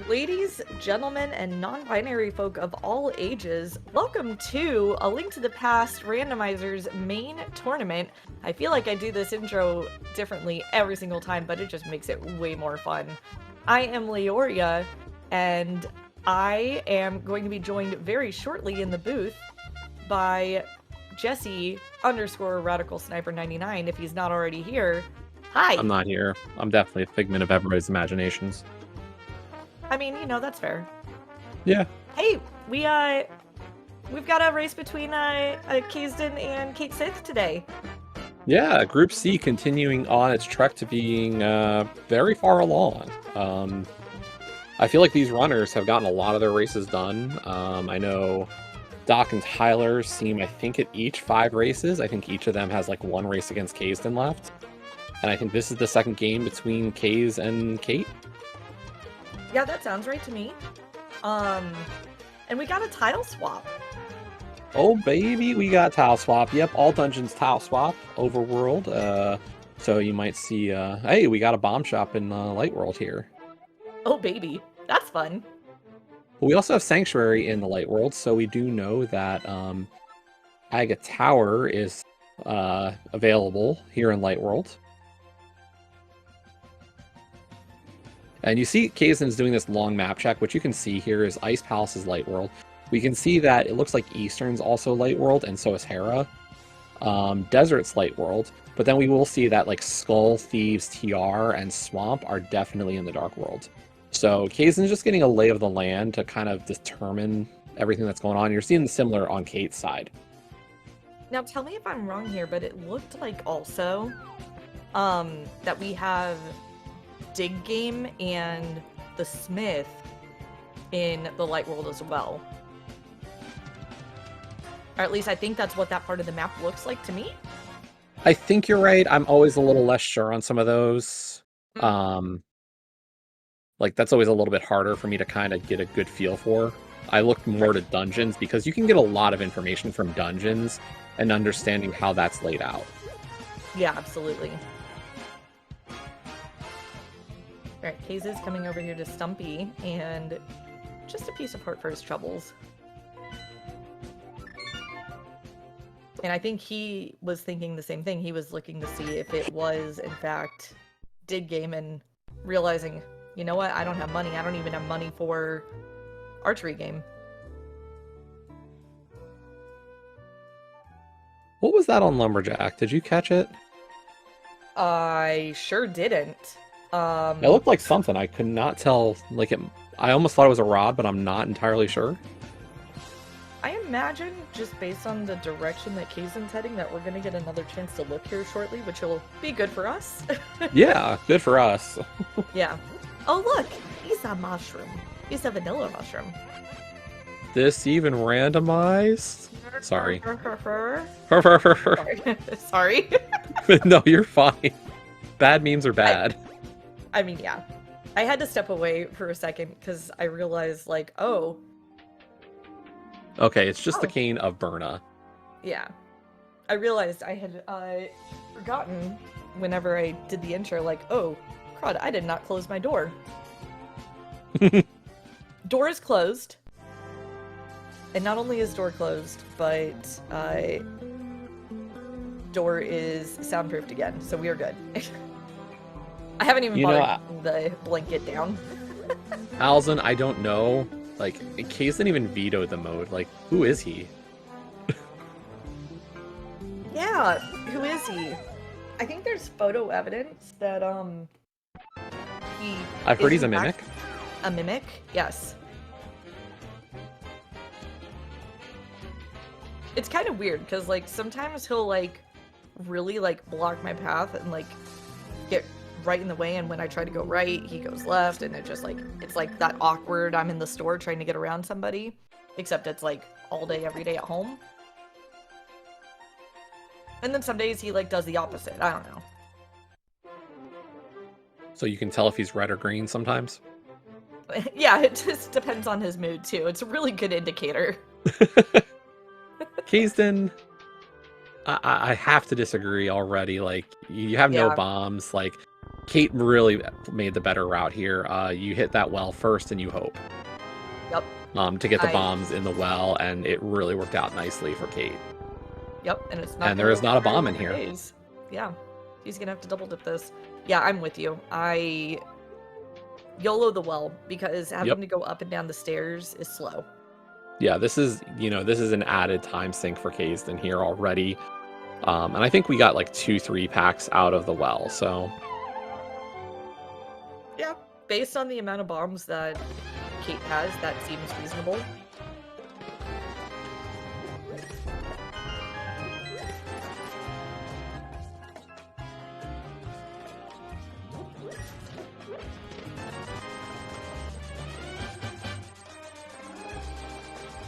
Ladies, gentlemen, and non-binary folk of all ages, welcome to A Link to the Past Randomizer's main tournament. I feel like I do this intro differently every single time, but it just makes it way more fun. I am Leoria, and I am going to be joined very shortly in the booth by Jesse_Radical Sniper 99 if he's not already here. Hi! I'm not here. I'm definitely a figment of everybody's imaginations. I mean, you know, that's fair. Yeah. Hey, we've got a race between Kaesden and CaitSith today. Yeah, Group C continuing on its trek to being very far along. I feel like these runners have gotten a lot of their races done. I know Doc and Tyler seem, I think, at each 5 races. I think each of them has like 1 race against Kaesden left. And I think this is the second game between Kaes and Kate. Yeah, that sounds right to me. And we got a tile swap. Oh baby, we got tile swap. Yep, all dungeons tile swap. Overworld. So you might see, hey, we got a bomb shop in Light World here. Oh baby, that's fun. We also have Sanctuary in the Light World, so we do know that Aga Tower is available here in Light World. And you see Kaesden's doing this long map check. What you can see here is Ice Palace is Light World. We can see that it looks like Eastern's also Light World, and so is Hera. Desert's Light World. But then we will see that like Skull, Thieves, TR, and Swamp are definitely in the Dark World. So Kaesden's just getting a lay of the land to kind of determine everything that's going on. You're seeing similar on Kate's side. Now tell me if I'm wrong here, but it looked like also that we have Dig Game and the Smith in the Light World as well. Or at least I think that's what that part of the map looks like to me. I think you're right. I'm always a little less sure on some of those. Like, that's always a little bit harder for me to kind of get a good feel for. I look more to dungeons because you can get a lot of information from dungeons and understanding how that's laid out. Yeah, absolutely. Alright, Kaze is coming over here to Stumpy, and just a piece of heart for his troubles. And I think he was thinking the same thing. He was looking to see if it was, in fact, Dig Game and realizing, you know what, I don't have money. I don't even have money for archery game. What was that on Lumberjack? Did you catch it? I sure didn't. It looked like something. I could not tell. Like I almost thought it was a rod, but I'm not entirely sure. I imagine, just based on the direction that Kaesden's heading, that we're going to get another chance to look here shortly, which will be good for us. Yeah, good for us. Yeah. Oh, look! He's a mushroom. He's a vanilla mushroom. This even randomized? Sorry. Sorry. No, you're fine. Bad memes are bad. I mean, yeah. I had to step away for a second because I realized, like, oh. Okay, it's just the cane of Berna. Yeah. I realized I had forgotten whenever I did the intro, like, oh, crud, I did not close my door. Door is closed. And not only is door closed, but door is soundproofed again, so we are good. I haven't even bothered putting the blanket down. Alzen, I don't know. Like, Kaesden even vetoed the mode. Like, who is he? Yeah, who is he? I think there's photo evidence that I've heard he's a mimic. A mimic, yes. It's kind of weird because like sometimes he'll like really like block my path and like get right in the way, and when I try to go right, he goes left, and it just like it's like that awkward I'm in the store trying to get around somebody, except it's like all day every day at home. And then some days he like does the opposite. I don't know. So you can tell if he's red or green sometimes? Yeah, it just depends on his mood too. It's a really good indicator. Kaesden, I have to disagree already. Like, you have no bombs. Like, Kate really made the better route here. You hit that well first and you hope. Yep. To get the bombs in the well, and it really worked out nicely for Kate. Yep, and it's not. And there is not a bomb in here. Days. Yeah, he's gonna have to double dip this. Yeah, I'm with you. I YOLO the well because having to go up and down the stairs is slow. Yeah, this is an added time sink for Kaesden here already. And I think we got like 2-3 packs out of the well, so. Yeah, based on the amount of bombs that Kate has, that seems reasonable.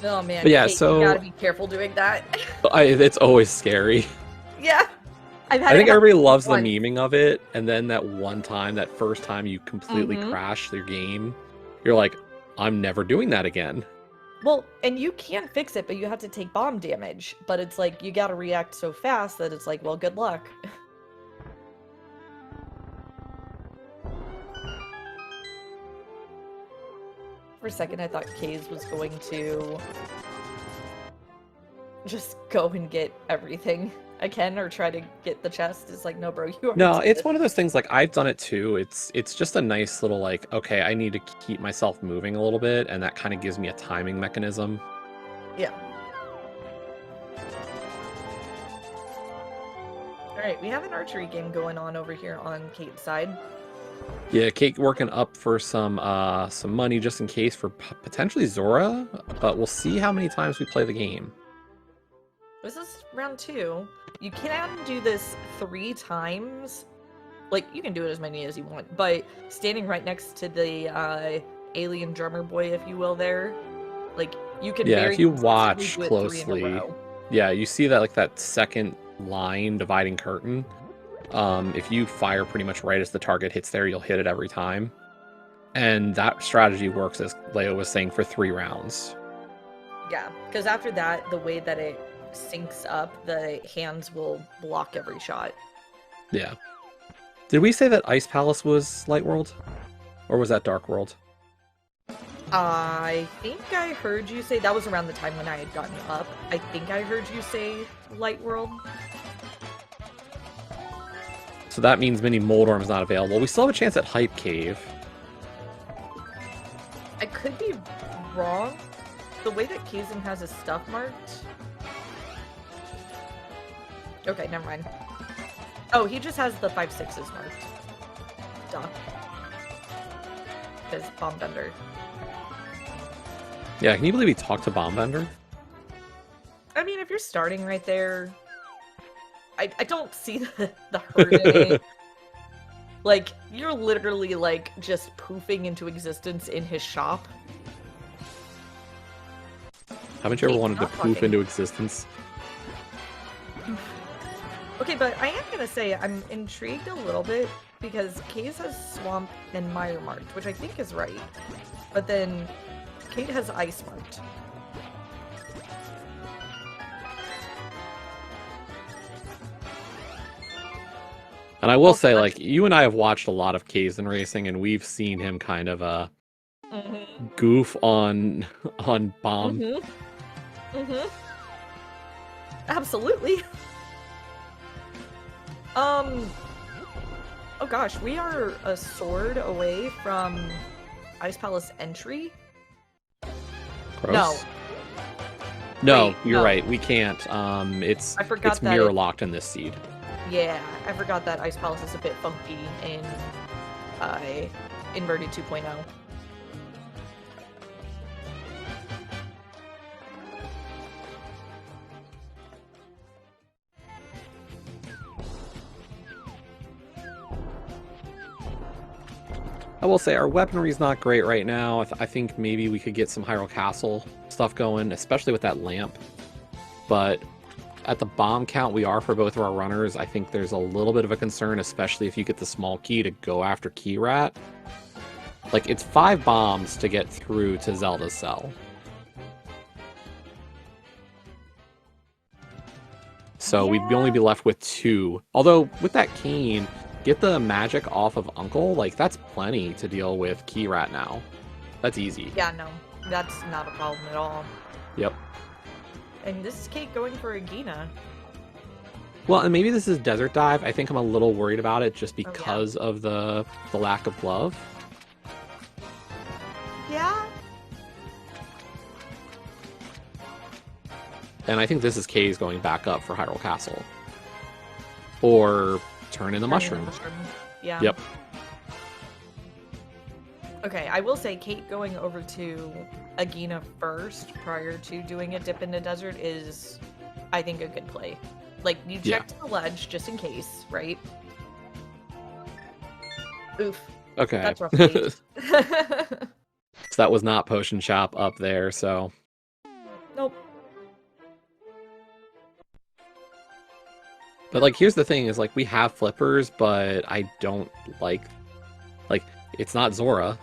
Oh man, but yeah, Kate, so you gotta be careful doing that. It's always scary. Yeah. I think everybody loves the memeing of it, and then that first time you completely crash your game, you're like, I'm never doing that again. Well, and you can fix it, but you have to take bomb damage. But it's like, you gotta react so fast that it's like, well, good luck. For a second, I thought Kaze was going to just go and get everything I can, or try to get the chest. It's like, no, bro, you are. No, it's one of those things, like, I've done it too. It's just a nice little, like, okay, I need to keep myself moving a little bit, and that kind of gives me a timing mechanism. Yeah. Alright, we have an archery game going on over here on Kate's side. Yeah, Kate working up for some money just in case for potentially Zora, but we'll see how many times we play the game. This is round 2. You can do this 3 times. Like, you can do it as many as you want, but standing right next to the alien drummer boy, if you will, there, like, you can if you watch closely, you see that, like, that second line dividing curtain. If you fire pretty much right as the target hits there, you'll hit it every time. And that strategy works, as Leo was saying, for 3 rounds. Yeah, because after that, the way that it syncs up, the hands will block every shot. Yeah. Did we say that Ice Palace was Light World? Or was that Dark World? I think I heard you say, that was around the time when I had gotten up. I think I heard you say Light World. So that means Mini Moldorm is not available. We still have a chance at Hype Cave. I could be wrong. The way that Kaesden has his stuff marked. Okay, never mind. Oh, he just has the 5/6s marked. Duh. His Bomb Bender. Yeah, can you believe he talked to Bomb Bender? I mean, if you're starting right there, I don't see the hurt in it. Like, you're literally, like, just poofing into existence in his shop. Haven't you ever wanted to poof into existence? Okay, but I am gonna say I'm intrigued a little bit because Kaze has Swamp and Mire marked, which I think is right. But then Kate has Ice marked. And I will say, like, you and I have watched a lot of Kaesden racing, and we've seen him kind of goof on bomb. Absolutely. Oh gosh, we are a sword away from Ice Palace entry. Gross. No, wait, you're right. We can't. It's mirror locked in this seed. Yeah, I forgot that Ice Palace is a bit funky in Inverted 2.0. I will say our weaponry is not great right now. I think maybe we could get some Hyrule Castle stuff going, especially with that lamp. But at the bomb count we are for both of our runners, I think there's a little bit of a concern, especially if you get the small key to go after Key Rat. Like, it's 5 bombs to get through to Zelda's cell. So we'd only be left with 2. Although, with that cane, get the magic off of Uncle, like, that's plenty to deal with Key Rat now. That's easy. Yeah, no, that's not a problem at all. Yep. And this is Kate going for a Gina. Well, and maybe this is Desert Dive. I think I'm a little worried about it just because of the lack of glove. Yeah. And I think this is Kay's going back up for Hyrule Castle. Or turn in the mushroom. Yeah. Yep. Okay, I will say Kate going over to Agina first prior to doing a dip into desert is, I think, a good play. Like, you checked the ledge just in case, right? Oof. Okay. That's rough. So that was not Potion Shop up there, so... Nope. But, like, here's the thing, is, like, we have flippers, but I don't like... Like, it's not Zora.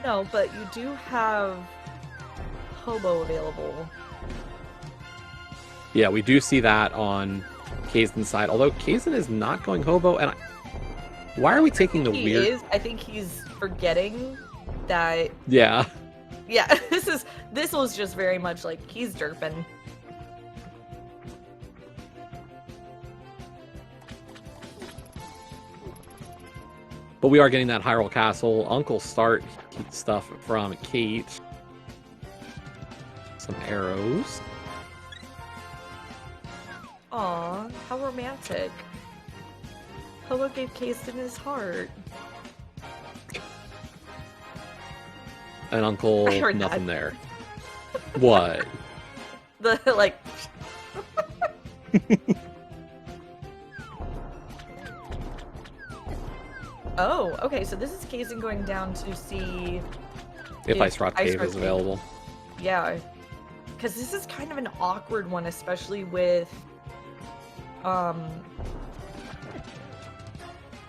No, but you do have Hobo available. Yeah, we do see that on Kaesden's side, although Kaesden is not going Hobo, and why are we taking the weird... He is. I think he's forgetting that... Yeah. Yeah, this was just very much like, he's derping. But we are getting that Hyrule Castle Uncle start stuff from Kate. Some arrows. Aw, how romantic. Hobo gave Kaesden his heart. And Uncle, I heard nothing that. there. What? The, like... Oh, okay, so this is Kaesden going down to see... If Ice Rock Cave Rock is Cave- available. Yeah. Because this is kind of an awkward one, especially with...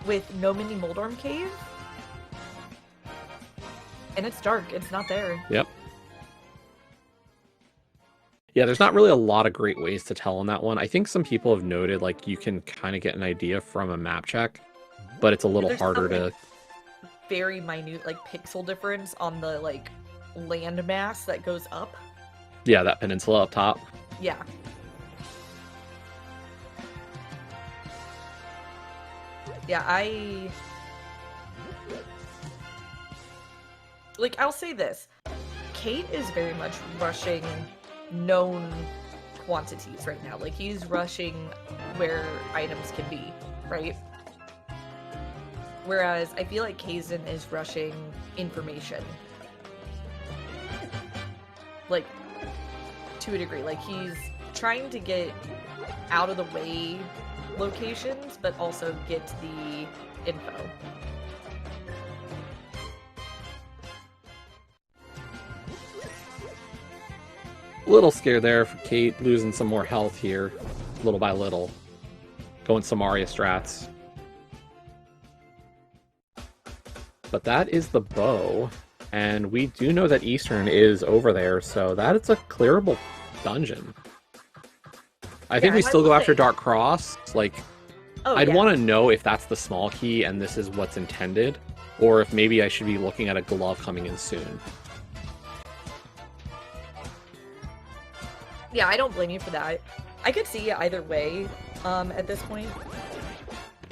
With No Mini Moldorm Cave. And it's dark, it's not there. Yep. Yeah, there's not really a lot of great ways to tell on that one. I think some people have noted, like, you can kind of get an idea from a map check, but it's a little There's harder some, to... like, very minute, like, pixel difference on the, like, landmass that goes up. Yeah, that peninsula up top. Yeah. Yeah, like, I'll say this. Kate is very much rushing known quantities right now. Like, he's rushing where items can be, right? Whereas I feel like Kaesden is rushing information. Like, to a degree. Like, he's trying to get out of the way locations, but also get the info. Little scared there for Kate, losing some more health here, little by little. Going Samaria strats. But that is the bow, and we do know that Eastern is over there, so that is a clearable dungeon. I think we still go after Dark Cross. Like, I'd want to know if that's the small key and this is what's intended, or if maybe I should be looking at a glove coming in soon. Yeah, I don't blame you for that. I could see either way at this point.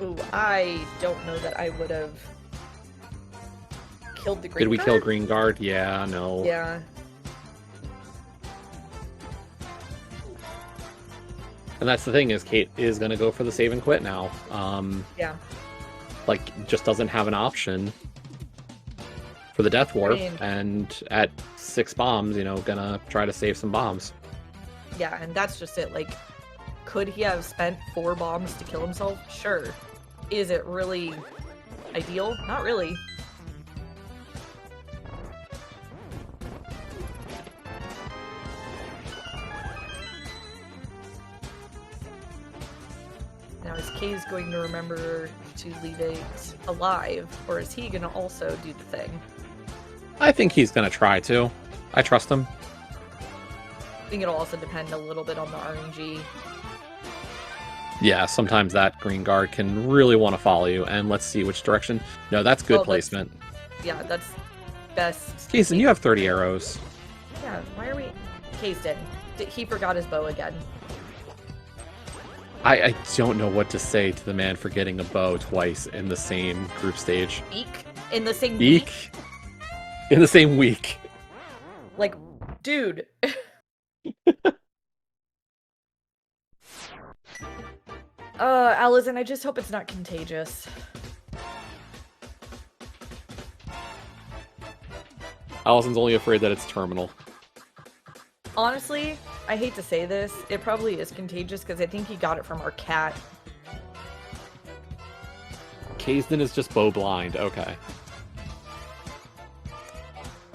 Ooh, I don't know that I would have killed the green Did we guard? kill Green Guard? Yeah, no. Yeah. And that's the thing, is Kate is going to go for the save and quit now. Yeah. Like, just doesn't have an option for the Death Warp, I mean- and at 6 bombs, you know, gonna try to save some bombs. Yeah, and that's just it. Like, could he have spent 4 bombs to kill himself? Sure. Is it really ideal? Not really. Now, is Kay's going to remember to leave it alive, or is he going to also do the thing? I think he's gonna try to. I trust him. think it'll also depend a little bit on the RNG. Yeah, sometimes that green guard can really want to follow you, and let's see which direction. No, that's good placement. Yeah, that's best. Kaesden, you have 30 arrows. Yeah, why are we... Kaesden. He forgot his bow again. I don't know what to say to the man for getting a bow twice in the same group stage. Week? In the same week? week? In the same week. Like, dude. Allison, I just hope it's not contagious. Allison's only afraid that it's terminal. Honestly, I hate to say this, it probably is contagious because I think he got it from our cat. Kaesden is just bow blind, okay.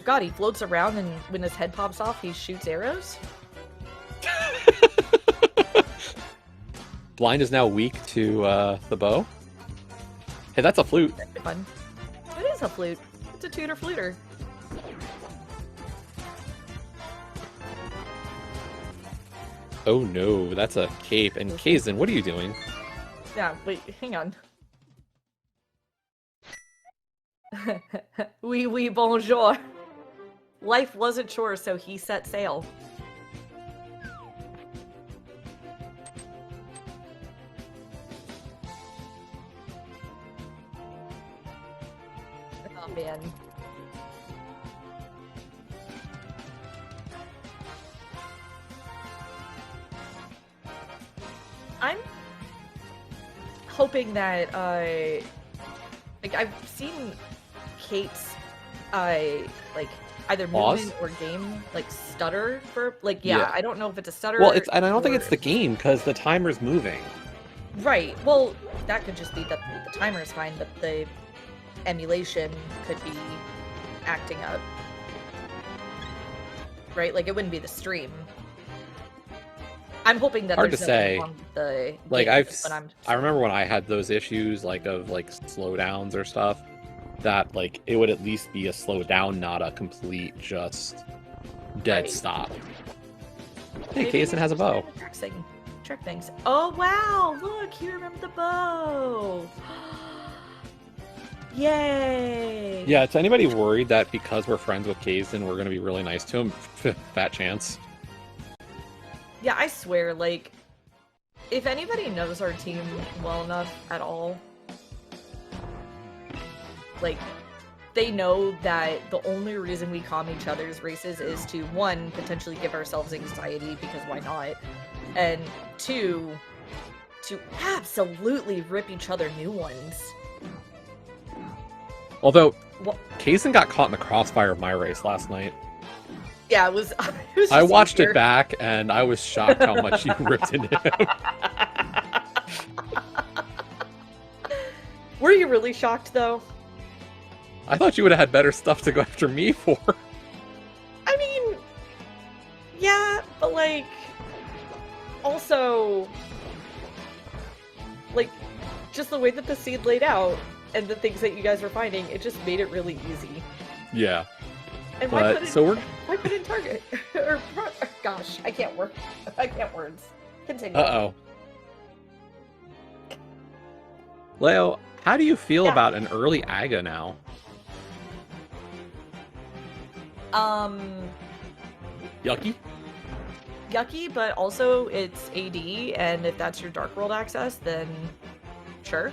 God, he floats around and when his head pops off, he shoots arrows? Blind is now weak to the bow. Hey, that's a flute. Fun. It is a flute. It's a tutor fluter. Oh no, that's a cape. And Kaesden, what are you doing? Yeah, wait, hang on. Oui, bonjour. Life wasn't sure, so he set sail. Oh, man. I'm hoping that, like, I've seen Kate's, like, either movement or game, like, stutter for, like, yeah, I don't know if it's a stutter. Well, and I don't think it's the game, because the timer's moving. Right, well, that could just be that the timer is fine, but the emulation could be acting up. Right, like, it wouldn't be the stream. I'm hoping that hard there's to say. On the like game, I remember when I had those issues, like of like slowdowns or stuff, that like it would at least be a slowdown, not a complete just dead stop. Hey, Kaesden has a bow. Trick things. Oh wow! Look, you remember the bow. Yay! Yeah, is anybody worried that because we're friends with Kaesden, we're gonna be really nice to him? Fat chance. Yeah, I swear, like, if anybody knows our team well enough at all, like, they know that the only reason we calm each other's races is to, one, potentially give ourselves anxiety, because why not? And two, to absolutely rip each other new ones. Although, Kaesden got caught in the crossfire of my race last night. Yeah, it was I watched it back, and I was shocked how much you ripped into him. Were you really shocked, though? I thought you would have had better stuff to go after me for. I mean, yeah, but, like, also, like, just the way that the seed laid out and the things that you guys were finding, it just made it really easy. Yeah. And why put in target? Or, gosh, I can't words. Continue. Uh-oh. Leo, how do you feel about an early Aga now? Yucky? Yucky, but also it's AD, and if that's your Dark World access, then sure.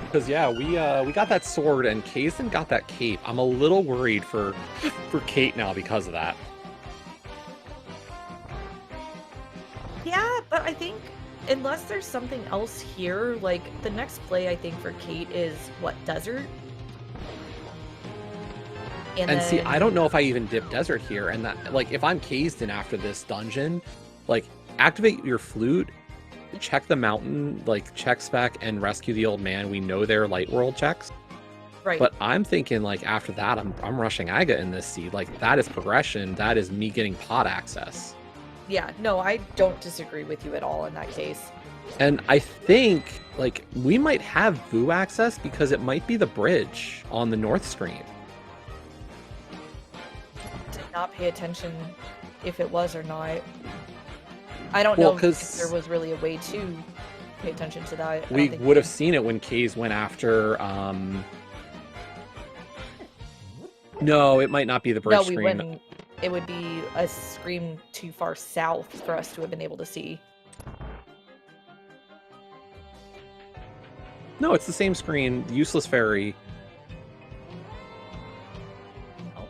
Because yeah, we got that sword and Kaesden got that cape. I'm a little worried for Kate now because of that. Yeah, but I think unless there's something else here, like the next play I think for Kate is what, Desert? And then... see, I don't know if I even dip Desert here, and that like if I'm Kaesden after this dungeon, like activate your flute. Check the mountain, like check spec and rescue the old man. We know they're light world checks. Right. But I'm thinking like after that, I'm rushing Aga in this seed. Like that is progression. That is me getting pod access. Yeah, no, I don't disagree with you at all in that case. And I think like we might have VU access because it might be the bridge on the North Stream. not pay attention if it was or not. I don't Well, know 'cause if there was really a way to pay attention to that. I don't We think would have seen it when Kays went after. No, it might not be the bridge No, we screen. wouldn't. It would be a screen too far south for us to have been able to see. No, it's the same screen. Useless Fairy. No.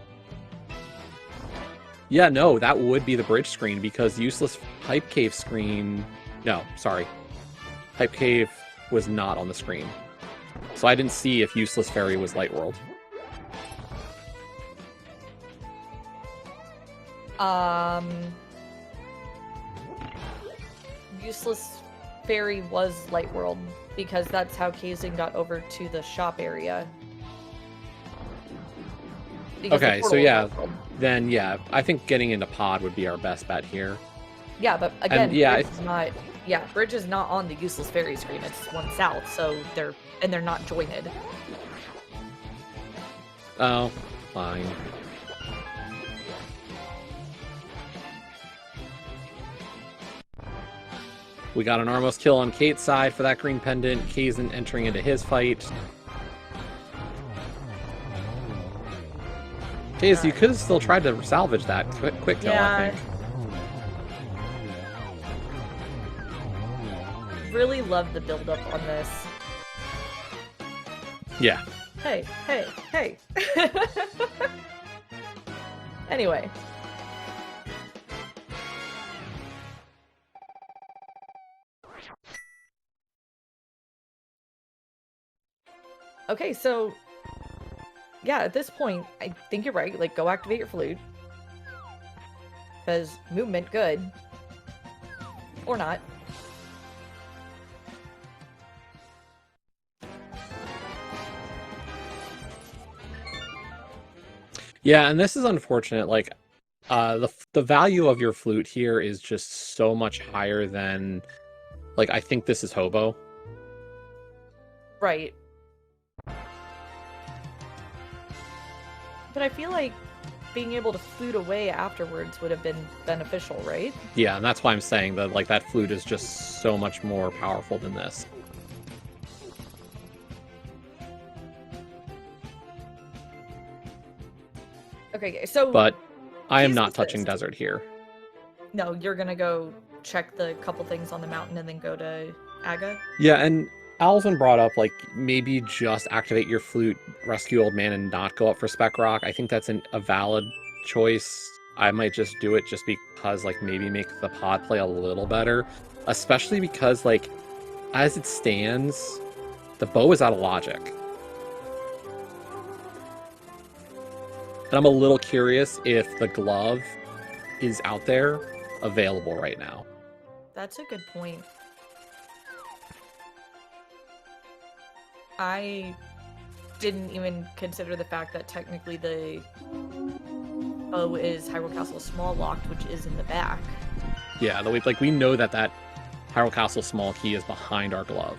Yeah, no, that would be the bridge screen because Useless Hype Cave screen. No, sorry. Hype Cave was not on the screen. So I didn't see if Useless Fairy was Light World. Useless Fairy was Light World because that's how Kaesden got over to the shop area. Because the Okay, so portal was yeah, Light World. then yeah, I think getting into Pod would be our best bet here. Yeah, but again, yeah, Bridge is not. Yeah, Bridge is not on the Useless Fairy screen. It's one south, so they're not jointed. Oh, fine. We got an Armos kill on Kate's side for that green pendant. Kazen entering into his fight. Kaze, you could have still tried to salvage that quick kill, I think. Really love the build up on this. Yeah. Hey, hey, hey. Anyway. Okay, so yeah, at this point, I think you're right. Like, go activate your flute. Because movement, good. Or not. Yeah, and this is unfortunate. Like, the value of your flute here is just so much higher than, like, I think this is Hobo. Right. But I feel like being able to flute away afterwards would have been beneficial, right? Yeah, and that's why I'm saying that, like, that flute is just so much more powerful than this. Okay, so... But I am Please not touching resist. Desert here. No, you're gonna go check the couple things on the mountain and then go to Aga? Yeah, and Alvin brought up, like, maybe just activate your flute, rescue Old Man, and not go up for Spec Rock. I think that's a valid choice. I might just do it just because, like, maybe make the pod play a little better. Especially because, like, as it stands, the bow is out of logic. And I'm a little curious if the glove is out there available right now. That's a good point. I didn't even consider the fact that technically the bow is Hyrule Castle small locked, which is in the back. Yeah, we know that Hyrule Castle small key is behind our glove.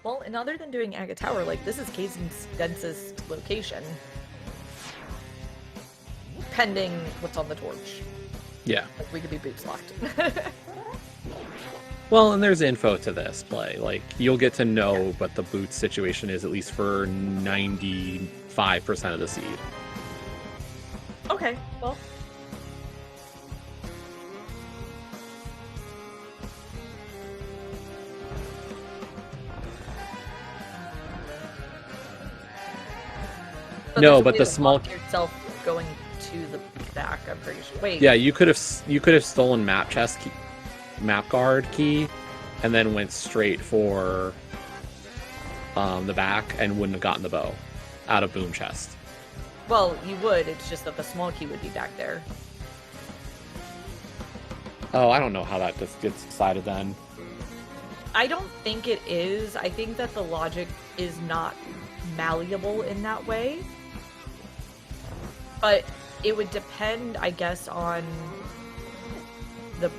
Well, and other than doing Aga Tower, like, this is Kazen's densest location. Pending what's on the torch. Yeah. Like, we could be boots locked. Well, and there's info to this play. Like, you'll get to know what the boots situation is, at least for 95% of the seed. Okay, well. No, but the small yourself going to the back, I'm pretty sure. Wait. Yeah, you could have stolen map chest key, map guard key, and then went straight for the back and wouldn't have gotten the bow out of boom chest. Well, you would. It's just that the small key would be back there. Oh, I don't know how that just gets decided then. I don't think it is. I think that the logic is not malleable in that way. But it would depend, I guess, on the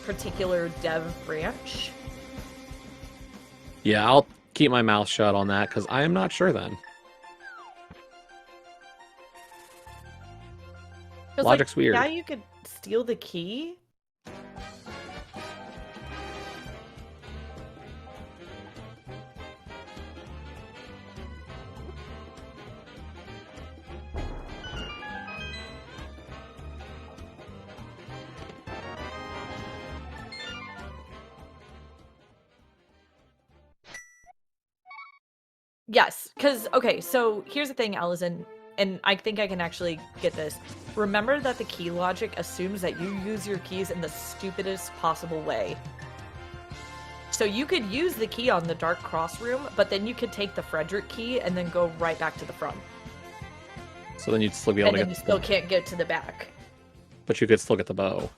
particular dev branch. Yeah, I'll keep my mouth shut on that because I am not sure then. 'Cause, Logic's like, weird. yeah, you could steal the key. Yes, because okay, so here's the thing, Allison, and I think I can actually get this. Remember that the key logic assumes that you use your keys in the stupidest possible way. So you could use the key on the Dark Cross room, but then you could take the Frederick key and then go right back to the front. So then you'd still be able to And then get you still can't get to the back. But you could still get the bow.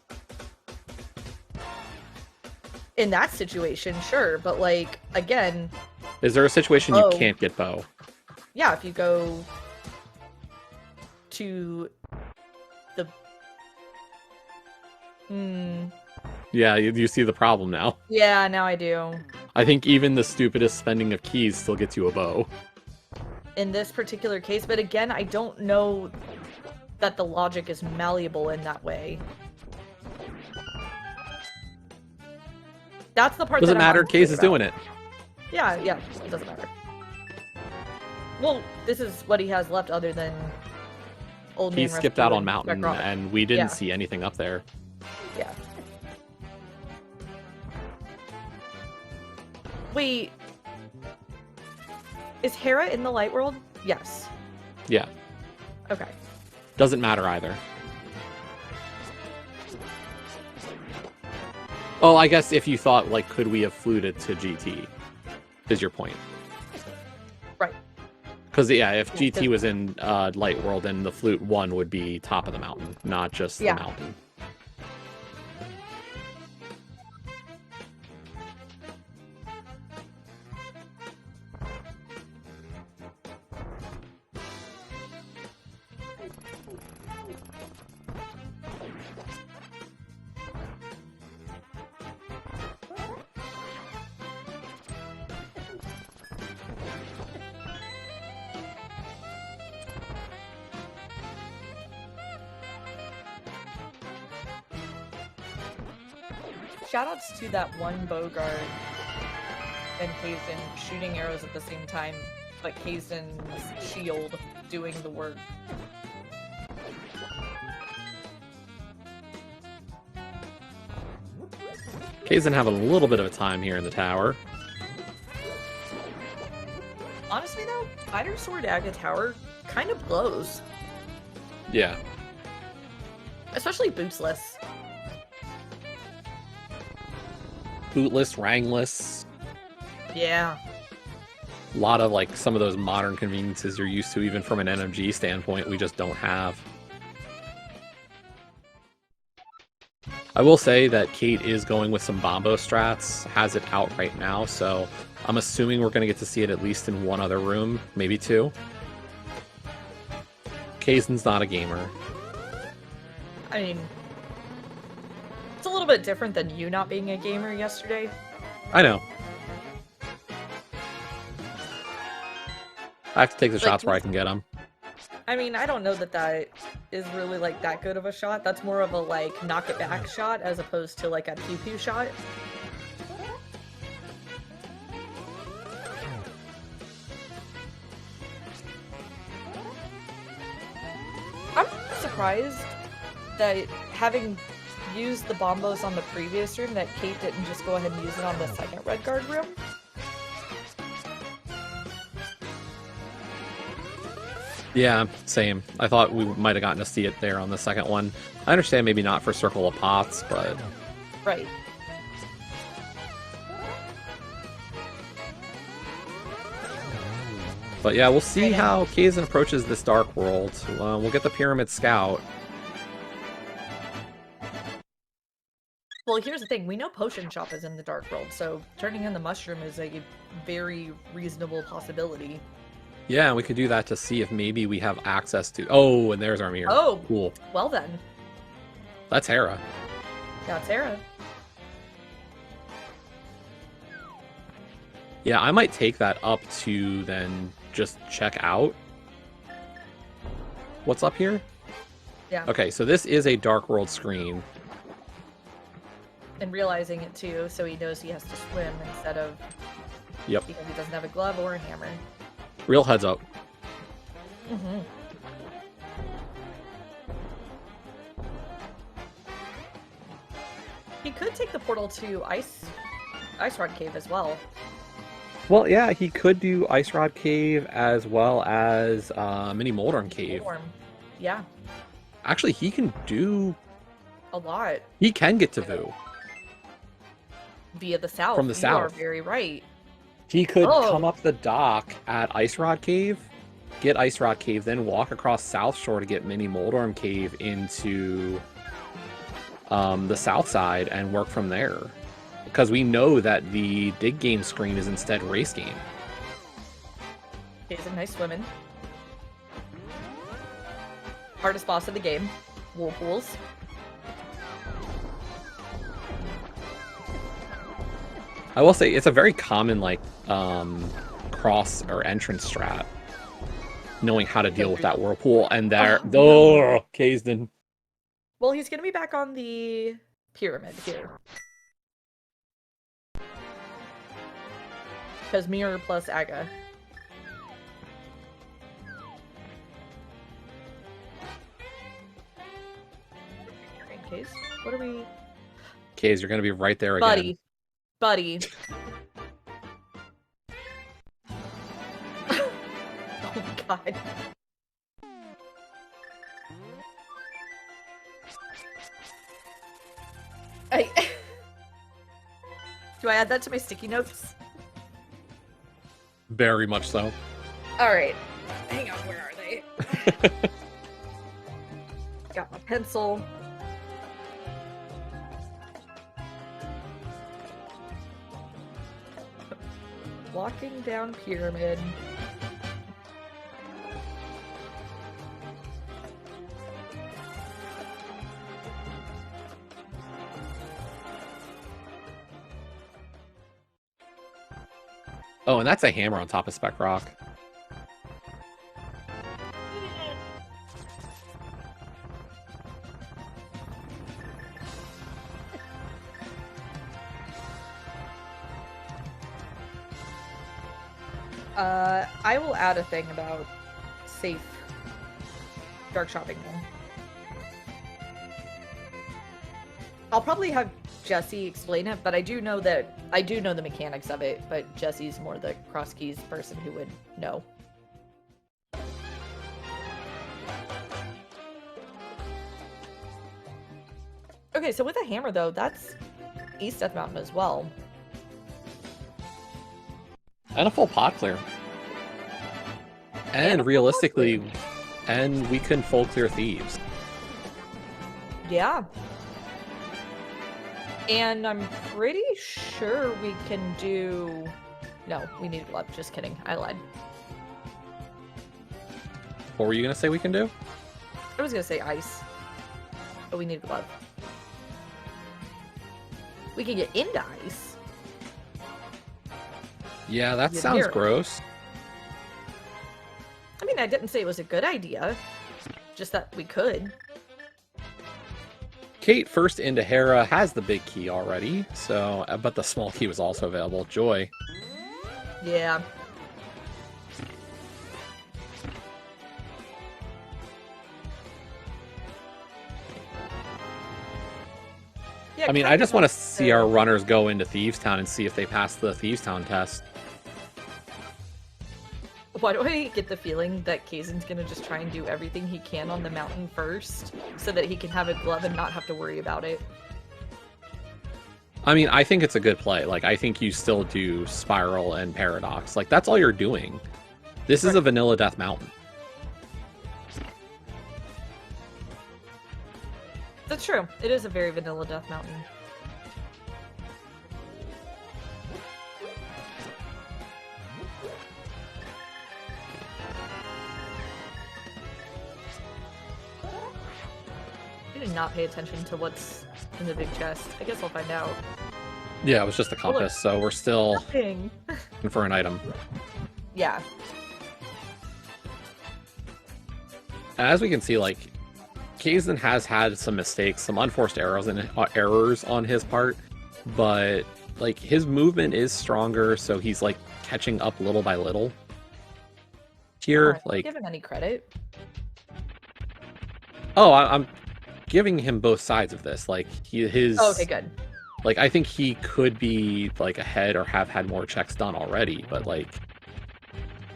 In that situation, sure, but like, again... Is there a situation you can't get bow? Yeah, if you go to the... Yeah, you see the problem now. Yeah, now I do. I think even the stupidest spending of keys still gets you a bow. In this particular case, but again, I don't know that the logic is malleable in that way. That's the part Doesn't that matter, Case is doing it. Yeah, it doesn't matter. Well, this is what he has left other than Old Man He skipped out on Rescue Mountain, and we didn't see anything up there. Yeah. Wait. Is Hera in the light world? Yes. Yeah. Okay. Doesn't matter either. Oh, I guess if you thought, like, could we have fluted to GT, is your point. Right. Because, yeah, if GT was in Light World, then the flute 1 would be top of the mountain, not just the mountain. Shoutouts to that one Bogart and Kaesden shooting arrows at the same time, but Kaesden's shield doing the work. Kaesden having a little bit of a time here in the tower. Honestly though, Spider Sword Aga Tower kind of blows. Yeah. Especially bootsless. Bootless, rangless. Yeah. A lot of, like, some of those modern conveniences you're used to, even from an NMG standpoint, we just don't have. I will say that Kate is going with some Bombo strats, has it out right now, so I'm assuming we're going to get to see it at least in one other room, maybe two. Kaesden's not a gamer. I mean, it's a little bit different than you not being a gamer yesterday. I know. I have to take the shots where I can get them. I mean, I don't know that that is really, like, that good of a shot. That's more of a, like, knock it back shot as opposed to, like, a pew-pew shot. I'm surprised that having used the bombos on the previous room that Kate didn't just go ahead and use it on the second red guard room. Yeah, same. I thought we might have gotten to see it there on the second one. I understand maybe not for Circle of Pots, but... Right. But yeah, we'll see how Kaesden approaches this Dark World. We'll get the Pyramid Scout. Well, here's the thing. We know Potion Shop is in the Dark World, so turning in the Mushroom is a very reasonable possibility. Yeah, we could do that to see if maybe we have access to... Oh, and there's our mirror. Oh, cool. Well then. That's Hera. That's Hera. Yeah, I might take that up to then just check out. What's up here? Yeah. Okay, so this is a Dark World screen. And realizing it too, so he knows he has to swim instead of... Yep. Because he doesn't have a glove or a hammer. Real heads up. Mm-hmm. He could take the portal to Ice Rod Cave as well. Well, yeah, he could do Ice Rod Cave as well as Mini Moldorm Cave. Yeah. Actually, he can do... A lot. He can get to Vu. Via the south. From the south. You are very right. He could come up the dock at Ice Rod Cave, get Ice Rod Cave, then walk across South Shore to get Mini Moldorm Cave into the south side and work from there. Because we know that the dig game screen is instead race game. He's a nice swimming. Hardest boss of the game. Whirlpools. I will say it's a very common like cross or entrance strat. Knowing how to deal with that whirlpool and there Kaesden. Well, he's gonna be back on the pyramid here. Because mirror plus Aga. Case, what are we? Case, you're gonna be right there again. Buddy. Oh god. Do I add that to my sticky notes? Very much so. Alright. Hang on, where are they? Got my pencil. Walking down pyramid. Oh, and that's a hammer on top of Spec Rock. I will add a thing about safe dark shopping mall. I'll probably have Jesse explain it, but I do know the mechanics of it, but Jesse's more the cross keys person who would know. Okay, so with a hammer though, that's East Death Mountain as well. And a full pot clear. And realistically, and we can full clear thieves. Yeah. And I'm pretty sure we can do... No, we need glove. Just kidding. I lied. What were you going to say we can do? I was going to say ice. But we need glove. We can get into ice. Yeah, that sounds gross. I mean, I didn't say it was a good idea. Just that we could. Kate, first into Hera, has the big key already, so but the small key was also available. Joy. Yeah. I mean, I just want to see our runners go into Thieves Town and see if they pass the Thieves Town test. Why do I get the feeling that Kaesden's gonna just try and do everything he can on the mountain first, so that he can have a glove and not have to worry about it? I mean, I think it's a good play. Like, I think you still do Spiral and Paradox. Like, that's all you're doing. This is a vanilla Death Mountain. That's true. It is a very vanilla Death Mountain. I did not pay attention to what's in the big chest. I guess I'll find out. Yeah, it was just a compass, so we're still looking for an item. Yeah. As we can see, like, Kaesden has had some mistakes, some unforced errors on his part, but like his movement is stronger, so he's like catching up little by little. Here, like, give him any credit. Oh, I'm giving him both sides of this. Like his. Oh, okay, good. Like I think he could be like ahead or have had more checks done already, but like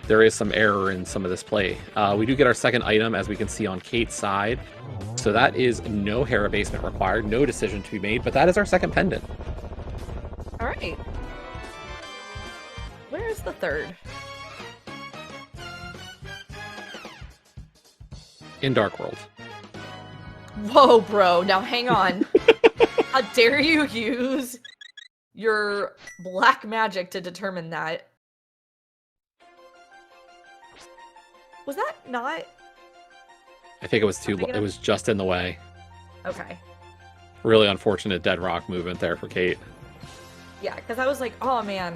there is some error in some of this play. We do get our second item, as we can see on Kate's side. So that is no hair abasement required, no decision to be made, but that is our second pendant. All right. Where is the third? In Dark World. Whoa, bro. Now hang on. How dare you use your black magic to determine that? Was that not? I think it was too. It was just in the way. Okay. Really unfortunate dead rock movement there for Kate. Yeah, because I was like, oh man,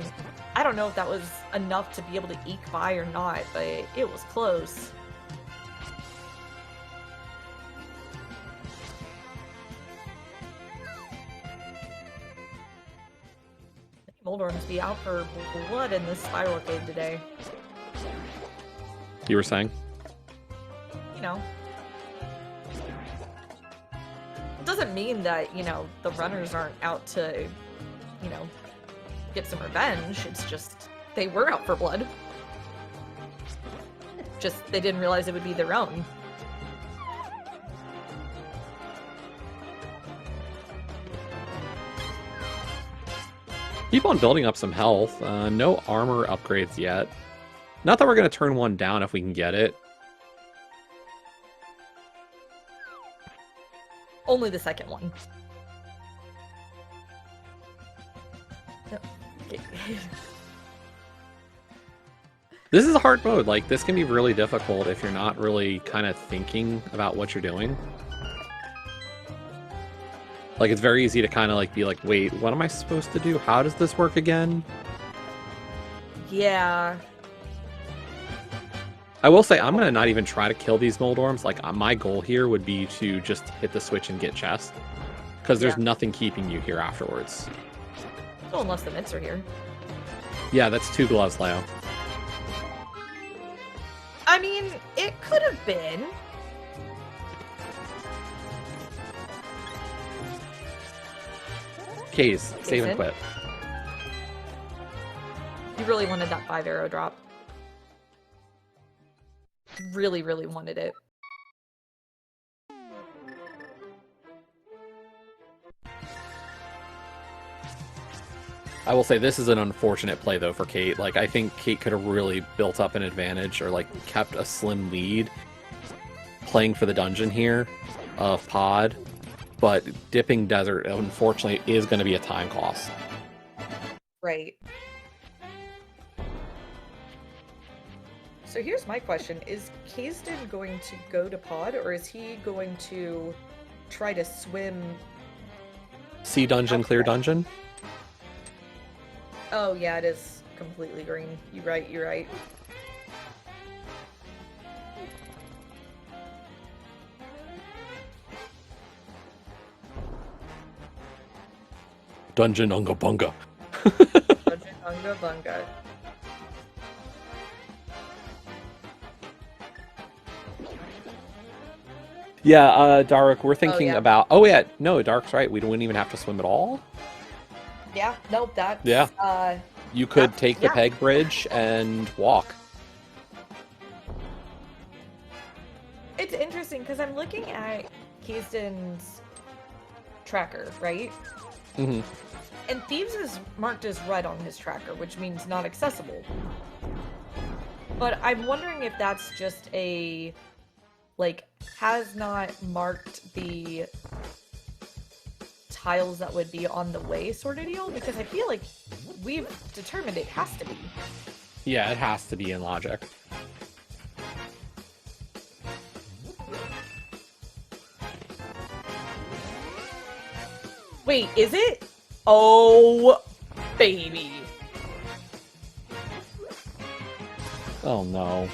I don't know if that was enough to be able to eke by or not, but it was close. Moldorms be out for blood in this spiral cave today. You were saying? You know. It doesn't mean that, you know, the runners aren't out to, you know, get some revenge. It's just they were out for blood. Just they didn't realize it would be their own. Keep on building up some health. No armor upgrades yet. Not that we're going to turn one down if we can get it. Only the second one. This is a hard mode. Like, this can be really difficult if you're not really kind of thinking about what you're doing. Like, it's very easy to kind of like be like, wait, what am I supposed to do? How does this work again? Yeah. I will say, I'm going to not even try to kill these Moldorms. Like, my goal here would be to just hit the switch and get chest. Because there's nothing keeping you here afterwards. Well, unless the mitts are here. Yeah, that's 2 gloves, Leo. I mean, it could have been. Case, save and quit. You really wanted that 5 arrow drop. Really, really wanted it. I will say this is an unfortunate play, though, for Kate. Like, I think Kate could have really built up an advantage or, like, kept a slim lead playing for the dungeon here of Pod. But dipping Desert, unfortunately, is going to be a time cost. Right. So here's my question. Is Kaesden going to go to Pod, or is he going to try to swim... Sea dungeon, clear dungeon? Oh, yeah, it is completely green. You're right, you're right. Dungeon Unga Bunga. Dungeon Unga Bunga. Yeah, Dark, we're thinking about... Oh, yeah, no, Dark's right. We wouldn't even have to swim at all. Yeah, nope, that's... Yeah. You could take the peg bridge and walk. It's interesting, because I'm looking at Kaesden's tracker, right? Mm-hmm. And Thieves is marked as red on his tracker, which means not accessible. But I'm wondering if that's just a... like, has not marked the tiles that would be on the way sort of deal, because I feel like we've determined it has to be. Yeah, it has to be in logic. Wait, is it? Oh, baby. Oh no.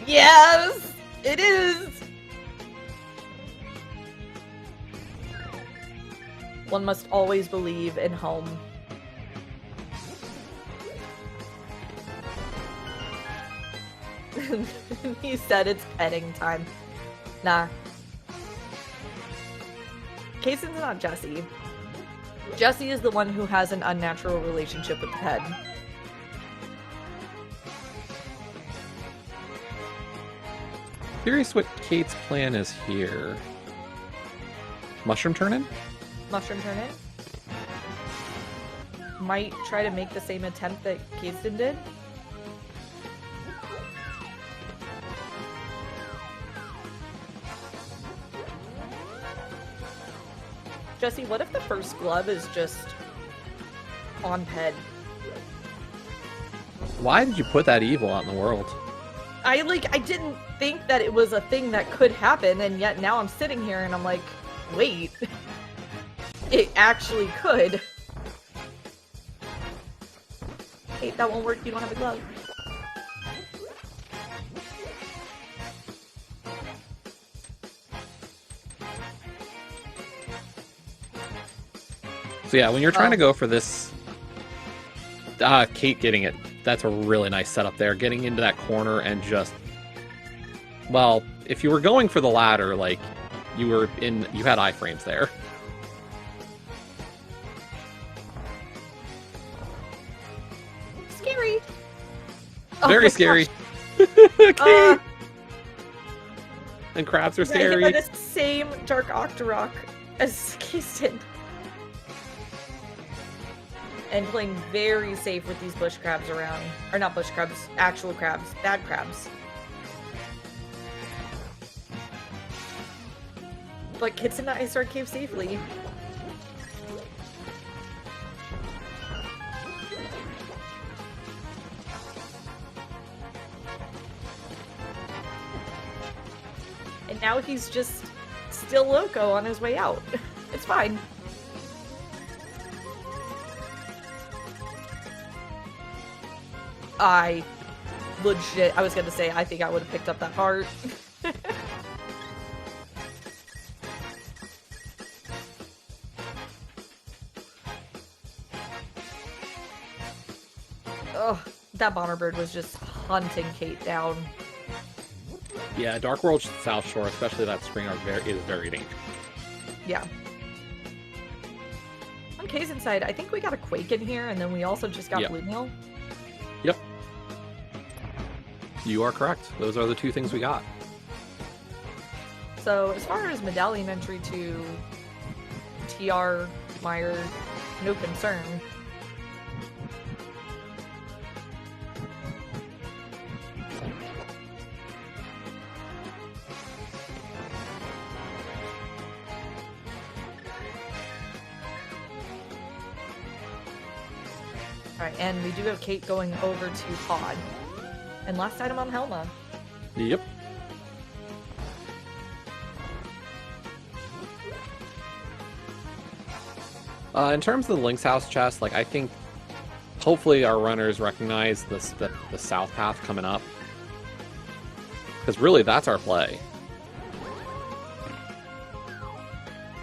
Yes, it is. One must always believe in home. He said it's petting time. Nah. Kaesden's not Jesse. Jesse is the one who has an unnatural relationship with the pet. Curious what Kate's plan is here. Mushroom turn-in? Mushroom turn-in? Might try to make the same attempt that Kaesden did. Jesse, what if the first glove is just on Ped? Why did you put that evil out in the world? I didn't think that it was a thing that could happen, and yet now I'm sitting here and I'm like, wait. It actually could. Hey, that won't work, you don't have a glove. So yeah, when you're trying to go for this... Kate getting it. That's a really nice setup there. Getting into that corner and just... Well, if you were going for the ladder, like, you had iframes there. Scary! Very Oh, scary. Gosh. And crabs are I hit scary. by the same Dark Octorok as Kaesden. And playing very safe with these bush crabs around. Or not bush crabs, actual crabs. Bad crabs. But Kits and I start cave safely. And now he's just still loco on his way out. It's fine. I was gonna say, I think I would have picked up that heart. Oh, that bomber bird was just hunting Kate down. Yeah, Dark World South Shore, especially that screen arc there, is very dangerous. Yeah. On Kaesden's side, I think we got a Quake in here, and then we also just got Blue Meal. Yep. You are correct. Those are the two things we got. So, as far as medallion entry to TR, Meyer, no concern. Alright, and we do have Kate going over to Pod. And last item on Helma. Yep. In terms of the Lynx House chest, like, I think hopefully our runners recognize the south path coming up. Because really, that's our play.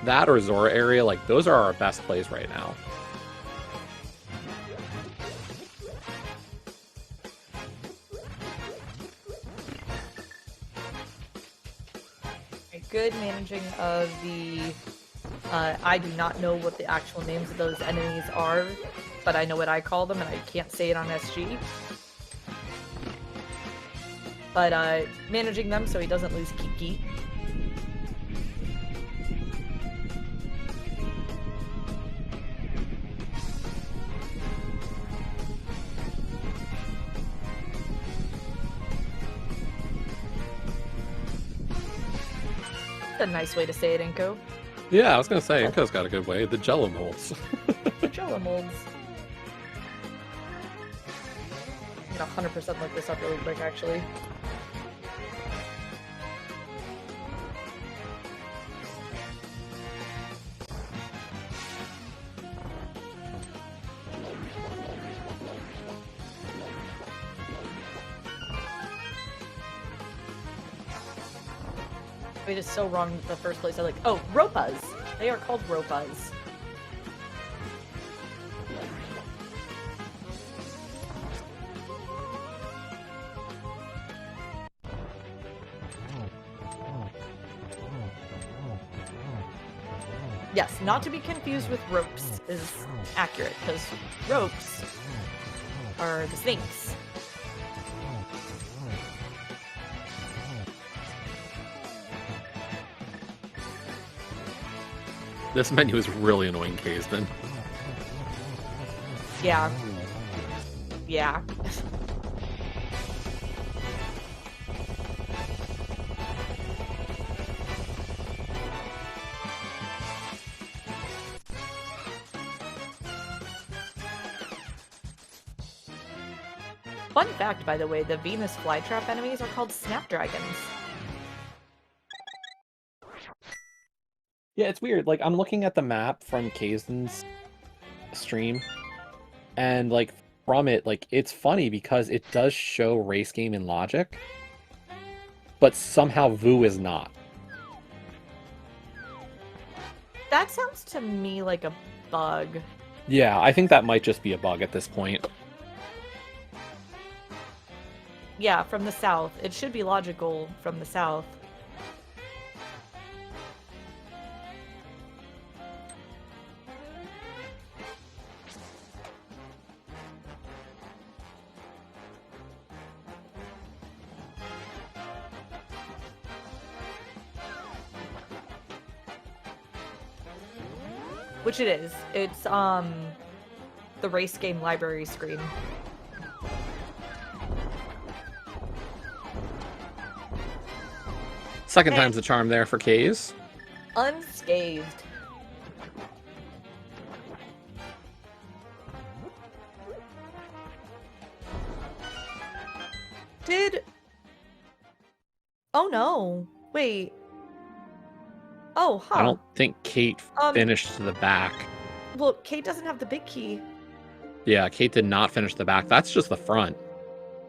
That or Zora area, like, those are our best plays right now. Good managing of the... I do not know what the actual names of those enemies are, but I know what I call them, and I can't say it on SG. But managing them so he doesn't lose Kiki. That's a nice way to say it, Inko. Yeah, I was gonna say, Inko's got a good way. The Jello molds. The Jello molds. I'm gonna 100% look this up really quick, actually. It is so wrong the first place. I like, oh, Ropas. They are called Ropas. Yes, not to be confused with ropes is accurate, because ropes are the snakes. This menu is really annoying, Kaesden. Yeah. Yeah. Fun fact, by the way, the Venus flytrap enemies are called snapdragons. Yeah, it's weird. Like, I'm looking at the map from Kaesden's stream, and, like, from it, like, it's funny because it does show race game and logic, but somehow Vu is not. That sounds to me like a bug. Yeah, I think that might just be a bug at this point. Yeah, from the south. It should be logical from the south. Which it is. It's, the race game library screen. Second time's the charm there for Kaes. Unscathed. Oh no. Wait. Oh, huh. I don't think Kate finished to the back. Well, Kate doesn't have the big key. Yeah, Kate did not finish the back. That's just the front.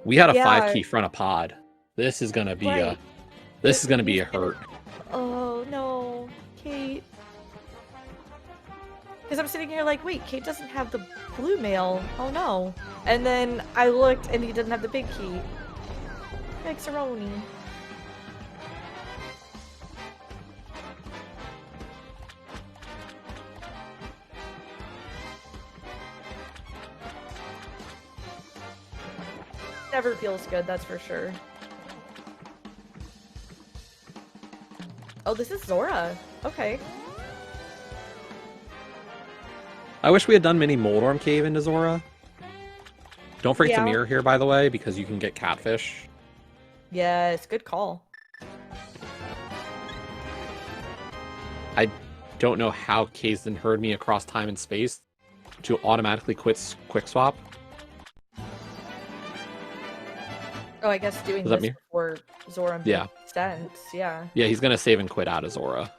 We had a 5-key front of pod. This is gonna be a hurt. Oh no, Kate. Because I'm sitting here like, wait, Kate doesn't have the blue mail. Oh no. And then I looked and he didn't have the big key. Mixeroni. Never feels good, that's for sure. Oh, this is Zora. Okay. I wish we had done mini Moldorm Cave into Zora. Don't forget to mirror here, by the way, because you can get catfish. Yes, good call. I don't know how Kaesden heard me across time and space to automatically quit quick swap. Oh, I guess doing this before Zora makes sense, yeah. Yeah, he's gonna save and quit out of Zora.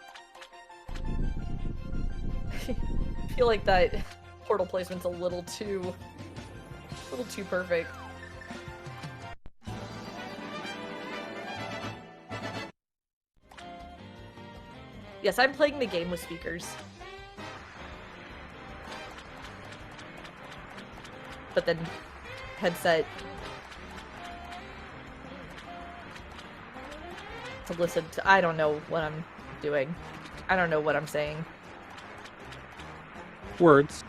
I feel like that portal placement's a little too perfect. Yes, I'm playing the game with speakers. But then headset to listen to. I don't know what I'm doing. I don't know what I'm saying. Words.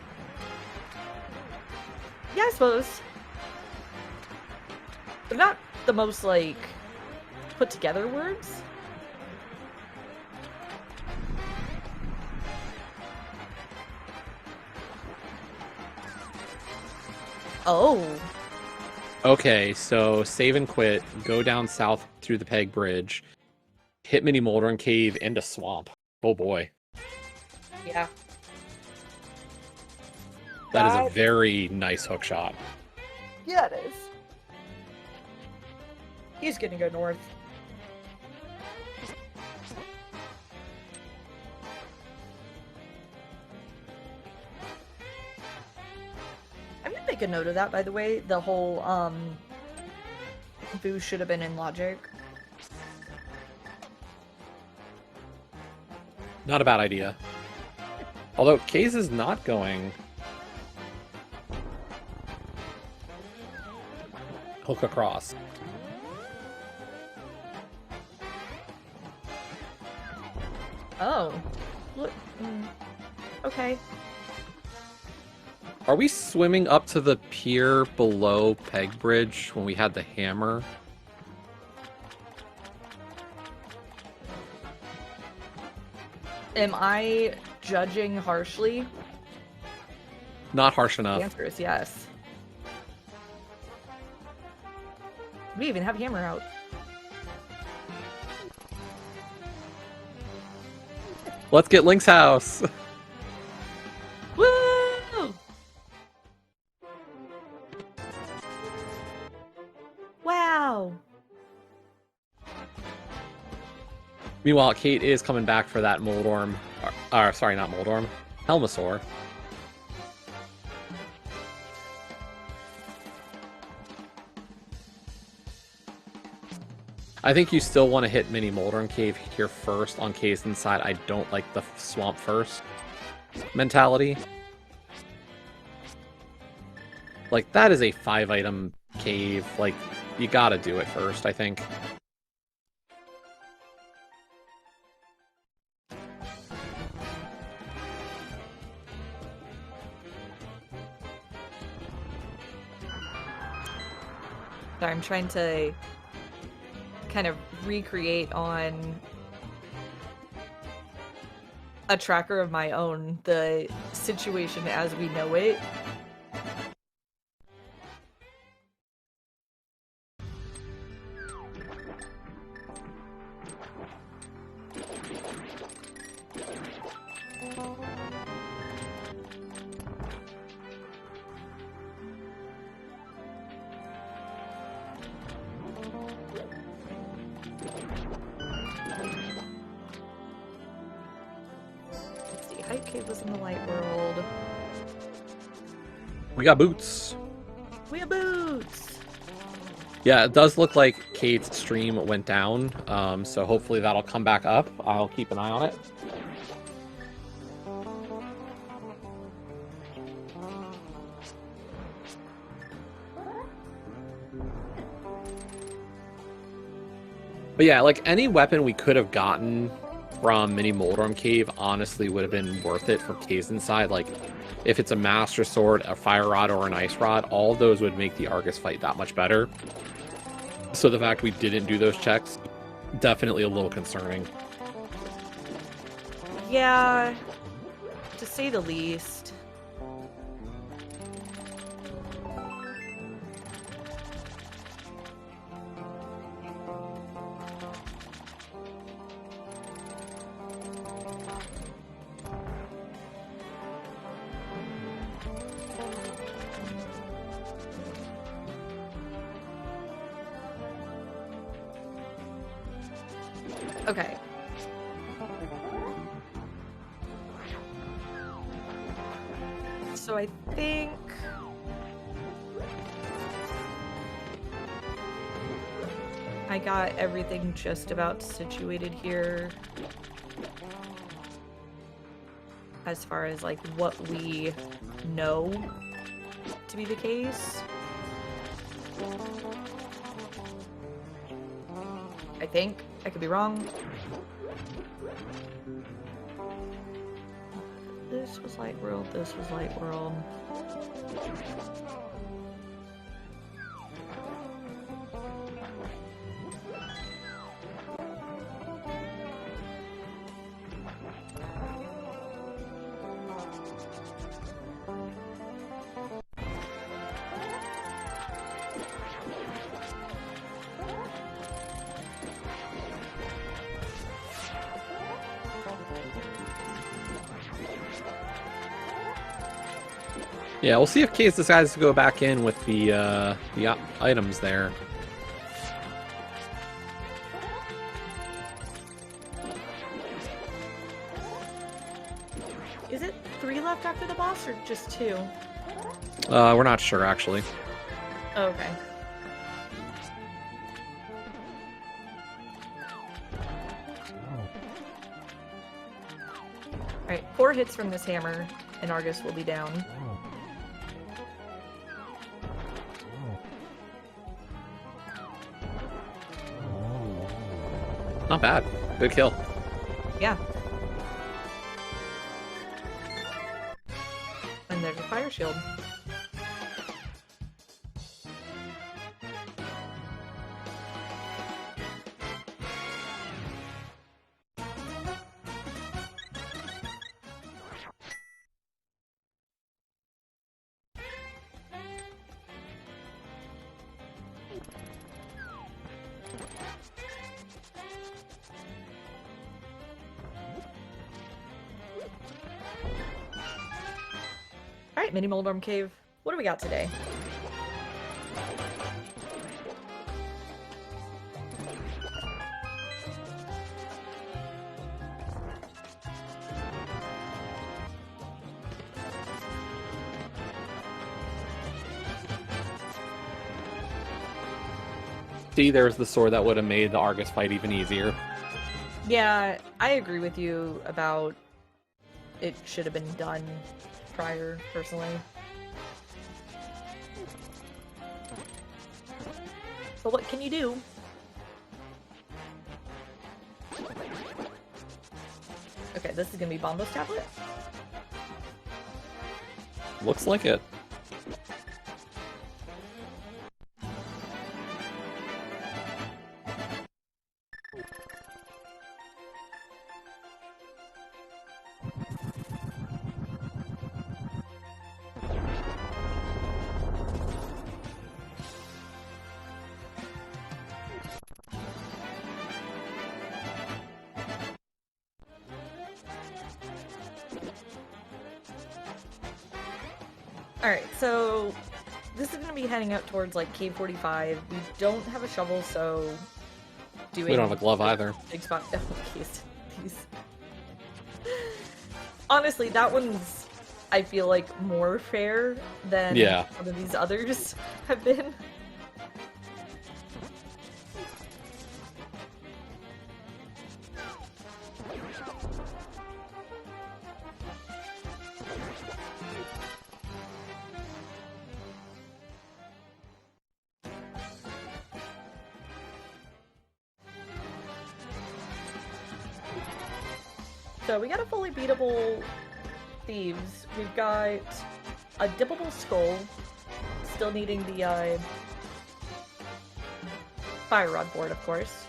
Yeah, I suppose. They're not the most, like, put together words. Oh. Okay, so save and quit, go down south through the Peg Bridge, hit Mini Moldorm Cave into Swamp. Oh boy. Yeah. That is a very nice hook shot. Yeah, it is. He's gonna go north. I'm gonna make a note of that, by the way. The whole, Boo should have been in logic. Not a bad idea. Although, Kaze is not going hook across. Oh. Look. Okay. Are we swimming up to the pier below Peg Bridge when we had the hammer? Am I judging harshly? Not harsh The enough. answer is yes. We even have hammer out. Let's get Link's house. Woo! Wow. Meanwhile, Kate is coming back for that Moldorm. Sorry, not Moldorm. Helmasaur. I think you still want to hit Mini Moldorm Cave here first on Kaesden's side. I don't like the swamp first mentality. Like, that is a 5-item cave. Like, you gotta do it first, I think. Sorry, I'm trying to kind of recreate on a tracker of my own the situation as we know it. Hype Cave was in the light world. We got boots. We have boots! Yeah, it does look like Kate's stream went down, so hopefully that'll come back up. I'll keep an eye on it. But yeah, like, any weapon we could have gotten from Mini Moldorm Cave honestly would have been worth it for Kaesden's side. Like, if it's a Master Sword, a Fire Rod, or an Ice Rod, all of those would make the Argus fight that much better. So the fact we didn't do those checks, definitely a little concerning. Yeah, to say the least. Okay. So I think I got everything just about situated here as far as like what we know to be the case. I think. I could be wrong. This was Light World, this was Light World. Yeah, we'll see if Case decides to go back in with the items there. Is it 3 left after the boss or just 2? We're not sure, actually. Oh, okay. Alright, 4 hits from this hammer, and Argus will be down. Not bad. Good kill. Yeah. And there's a fire shield. Alright, Mini Moldorm Cave. What do we got today? See, there's the sword that would have made the Argus fight even easier. Yeah, I agree with you about it should have been done prior, personally. But what can you do? Okay, this is gonna be Bombo's tablet? Looks like it. Alright, so this is going to be heading out towards, like, Cave 45. We don't have a shovel, so doing... We don't have a glove either. Big spot... Oh, Kaesden, please. Honestly, that one's, I feel like, more fair than some of these others have been. So we got a fully beatable Thieves. We've got a dippable Skull, still needing the Fire Rod for it, of course.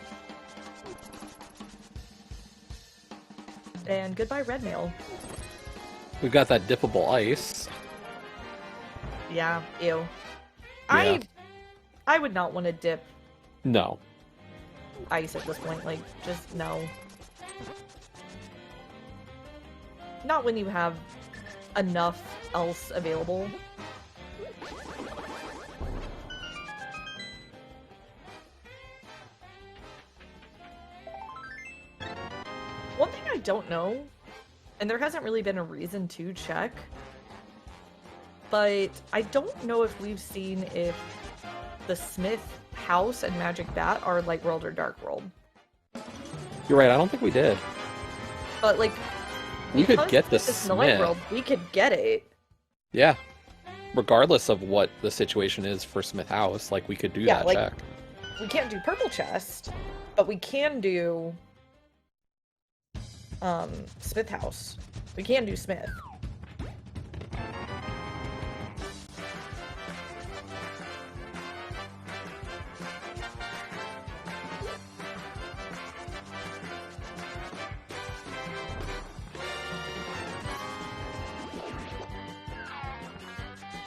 And goodbye Red Mail. We've got that dippable ice. Yeah, ew. Yeah. I would not want to dip No. ice at this point, like, just no. Not when you have enough else available. One thing I don't know, and there hasn't really been a reason to check, but I don't know if we've seen if the Smith House and Magic Bat are Light World or Dark World. You're right, I don't think we did. But, like, we could get the Smith. In the Light World, we could get it. Yeah. Regardless of what the situation is for Smith House, like, we could do that check. We can't do Purple Chest, but we can do Smith House. We can do Smith.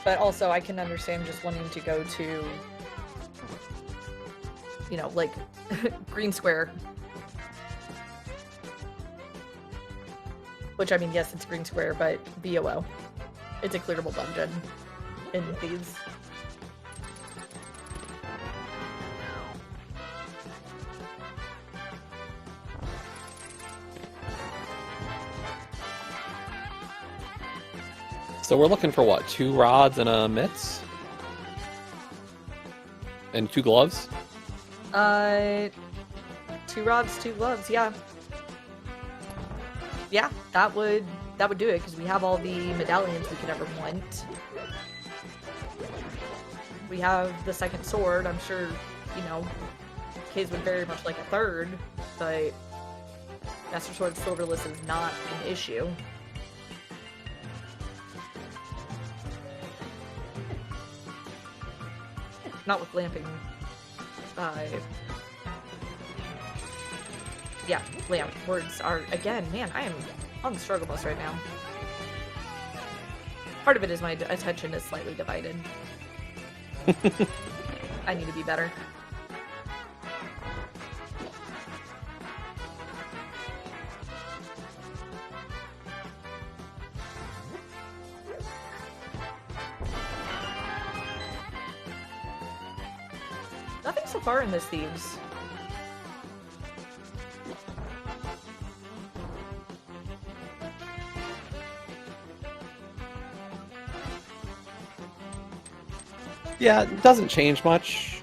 But also, I can understand just wanting to go to, you know, like, Green Square. Which, I mean, yes, it's Green Square, but BOO. It's a clearable dungeon in Thieves. So we're looking for what? 2 rods and a mitts? And 2 gloves? 2 rods, 2 gloves, yeah. Yeah, that would do it, because we have all the medallions we could ever want. We have the second sword. I'm sure, you know, Kays would very much like a third, but Master Sword Silverless is not an issue. Not with lamping. Yeah, lamp words are, again, man, I am on the struggle bus right now. Part of it is my attention is slightly divided. I need to be better. Nothing so far in this Thieves. Yeah, it doesn't change much.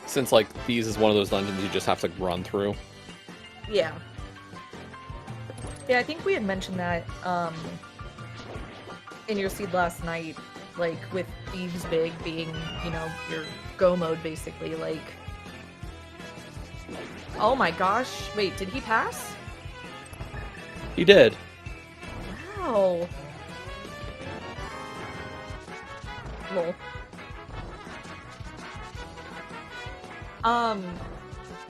Since, like, these is one of those dungeons you just have to run through. Yeah. Yeah, I think we had mentioned that in your seed last night, like with Thieves Big being, you know, your go mode basically, like. Oh my gosh. Wait, did he pass? He did. Wow. Lol.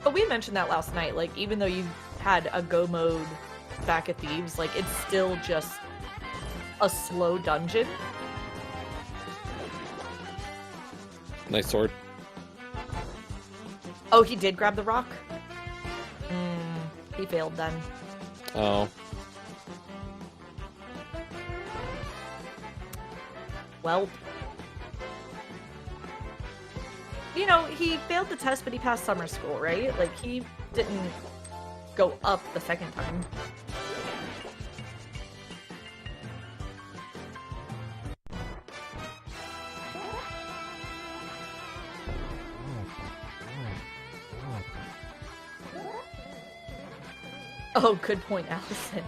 But we mentioned that last night, like, even though you had a go mode back at Thieves, like, it's still just a slow dungeon. Nice sword. Oh, he did grab the rock? He failed then. Oh. Well. You know, he failed the test, but he passed summer school, right? Like, he didn't go up the second time. Oh, good point, Allison.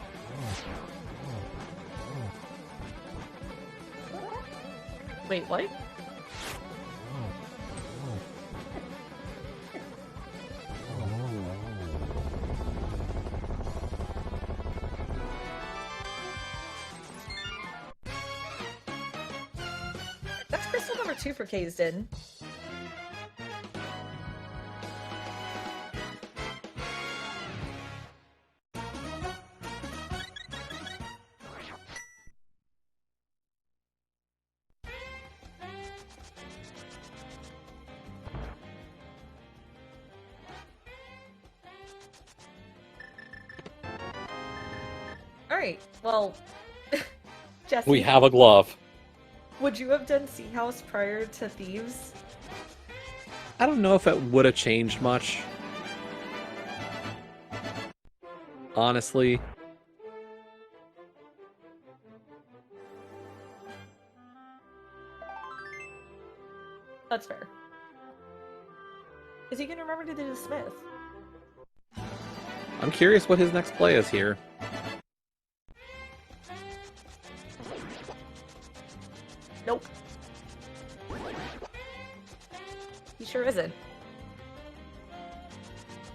Wait, what? That's crystal number 2 for Kaesden. Alright, well, Jesse, We have a glove. would you have done Sea House prior to Thieves? I don't know if it would have changed much. Honestly. That's fair. Is he gonna remember to do the Smith? I'm curious what his next play is here. Nope. He sure isn't.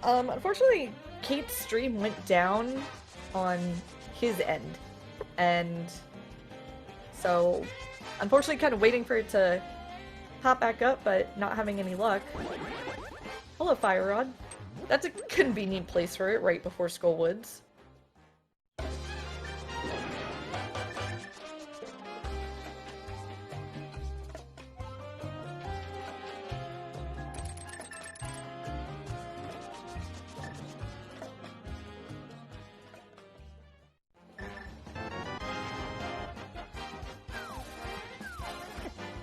Unfortunately, Kate's stream went down on his end. And so, unfortunately, kind of waiting for it to pop back up, but not having any luck. Hello, Fire Rod. That's a convenient place for it, right before Skullwoods.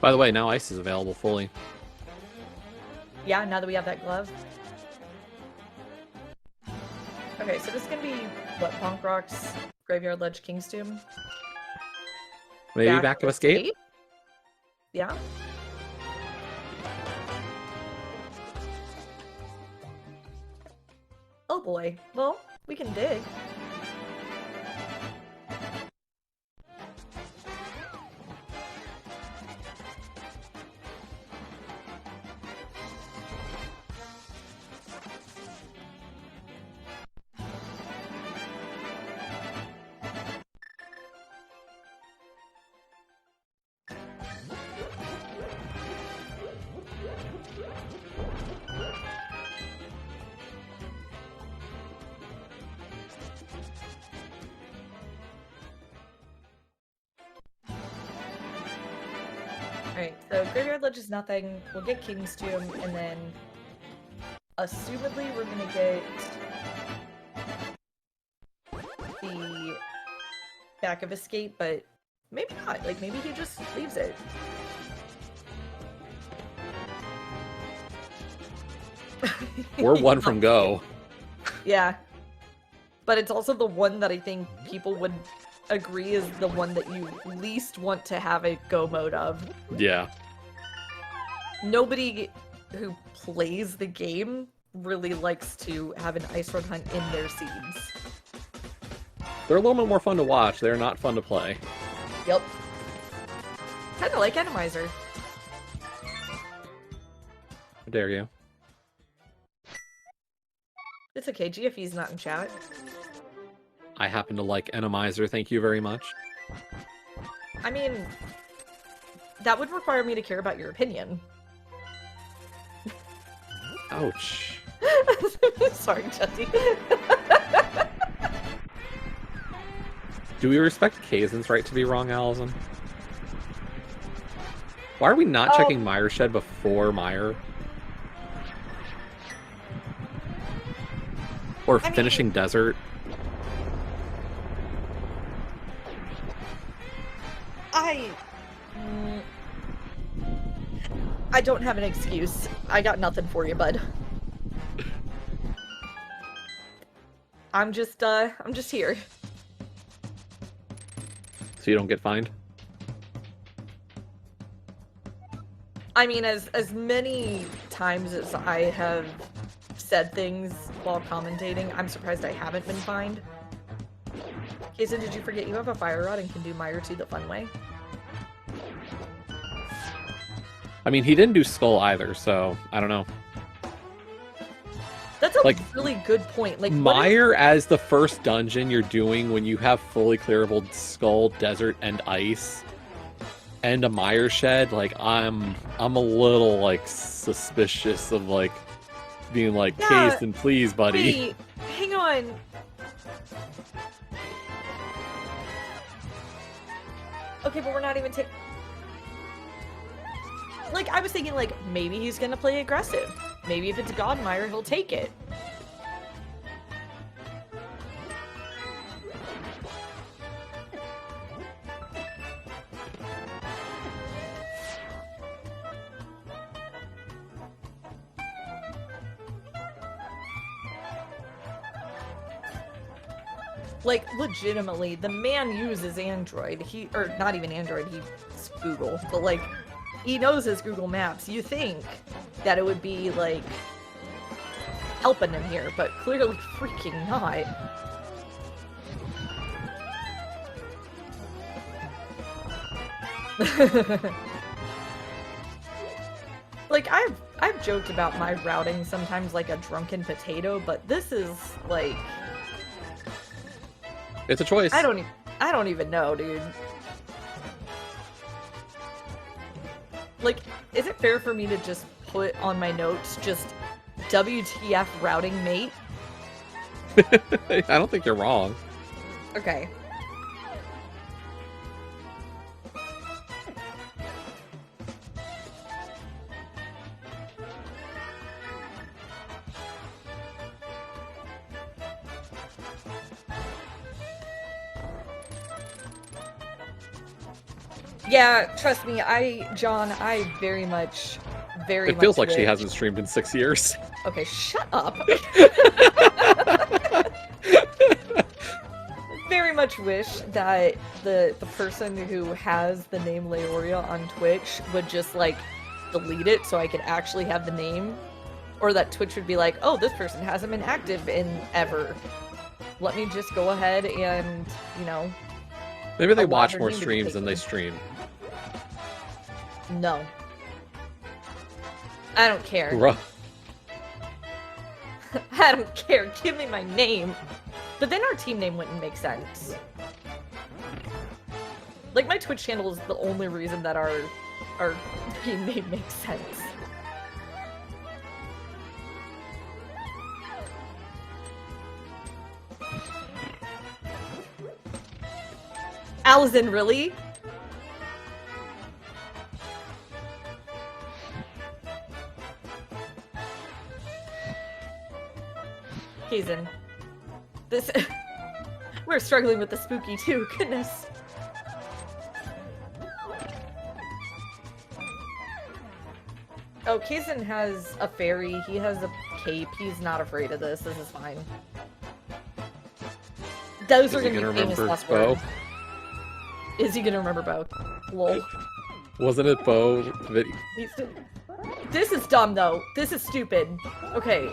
By the way, now ice is available fully. Yeah, now that we have that glove. Okay, so this is gonna be, what, Punk Rock's Graveyard Ledge King's Tomb? Maybe back of escape? Yeah. Oh boy. Well, we can dig. Alright, so Graveyard Ledge is nothing. We'll get King's Tomb, and then assumedly we're gonna get the back of Escape, but maybe not. Like, maybe he just leaves it. We're one from go. Yeah. But it's also the one that I think people would agree is the one that you least want to have a go mode of. Yeah. Nobody who plays the game really likes to have an ice run hunt in their seeds. They're a little bit more fun to watch. They're not fun to play. Yep. Kinda like Enemizer. How dare you? It's okay, GFE's not in chat. I happen to like Enemizer, thank you very much. I mean, that would require me to care about your opinion. Ouch. Sorry, Jesse. Do we respect Kaesden's right to be wrong, Allison? Why are we not checking Mire Shed before Mire? Or finishing Desert? I don't have an excuse. I got nothing for you, bud. I'm just here. So you don't get fined? I mean, as many times as I have said things while commentating, I'm surprised I haven't been fined. Kaesden, did you forget you have a fire rod and can do Mire 2 the fun way? I mean, he didn't do Skull either, so I don't know. That's a really good point. Like, Mire as the first dungeon you're doing when you have fully clearable Skull, Desert, and Ice, and a Mire Shed, like, I'm a little, like, suspicious of, like, being like, Kaesden, please, buddy. Wait, hang on. Okay, but we're not even taking... Like, I was thinking, like, maybe he's gonna play aggressive. Maybe if it's God Mire, he'll take it. Like, legitimately, the man uses Android. Or not even Android, he's Google. But, like, he knows his Google Maps. You think that it would be, like, helping him here, but clearly freaking not. Like, I've joked about my routing sometimes like a drunken potato, but this is, like... It's a choice. I don't even know, dude. Like, is it fair for me to just put on my notes just WTF routing mate? I don't think you're wrong. Okay. Yeah, trust me, John, I very much It feels like she hasn't streamed in 6 years. Okay, shut up. Very much wish that the person who has the name Leoria on Twitch would just, like, delete it so I could actually have the name. Or that Twitch would be like, oh, this person hasn't been active in ever. Let me just go ahead and, you know... Maybe they watch more streams than they stream. No. I don't care. I don't care. Give me my name. But then our team name wouldn't make sense. Like, my Twitch channel is the only reason that our team name makes sense. Allison, really? Kaesden. This... We're struggling with the spooky too, goodness. Oh, Kaesden has a fairy, he has a cape, he's not afraid of this, this is fine. Those are gonna be famous last words. Is he gonna remember Bo? Lol. Wasn't it Bo? This is dumb though. This is stupid. Okay.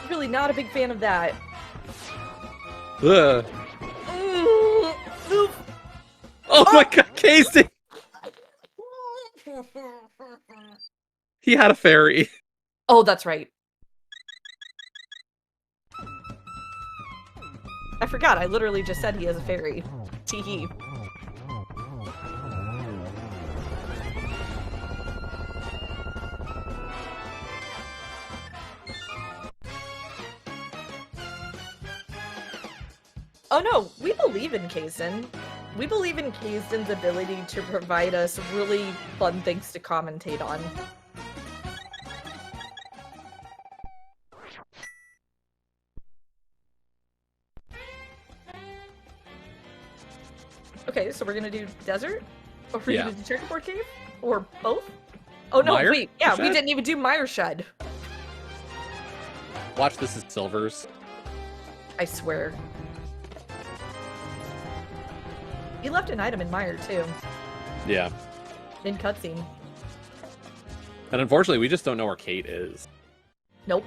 Really not a big fan of that. Ugh. Oh my god, Kaesden! He had a fairy. Oh, that's right. I forgot, I literally just said he has a fairy. Teehee. Oh no, we believe in Kaesden. We believe in Kaesden's ability to provide us really fun things to commentate on. Okay, so we're gonna do desert? Or we're gonna do checkerboard cave? Or both? Oh no, Mire? wait, yeah, Shed? we didn't even do Mire Shed. Watch, this is Silver's. I swear. You left an item in Mire too. Yeah. In cutscene. And unfortunately, we just don't know where Kate is. Nope.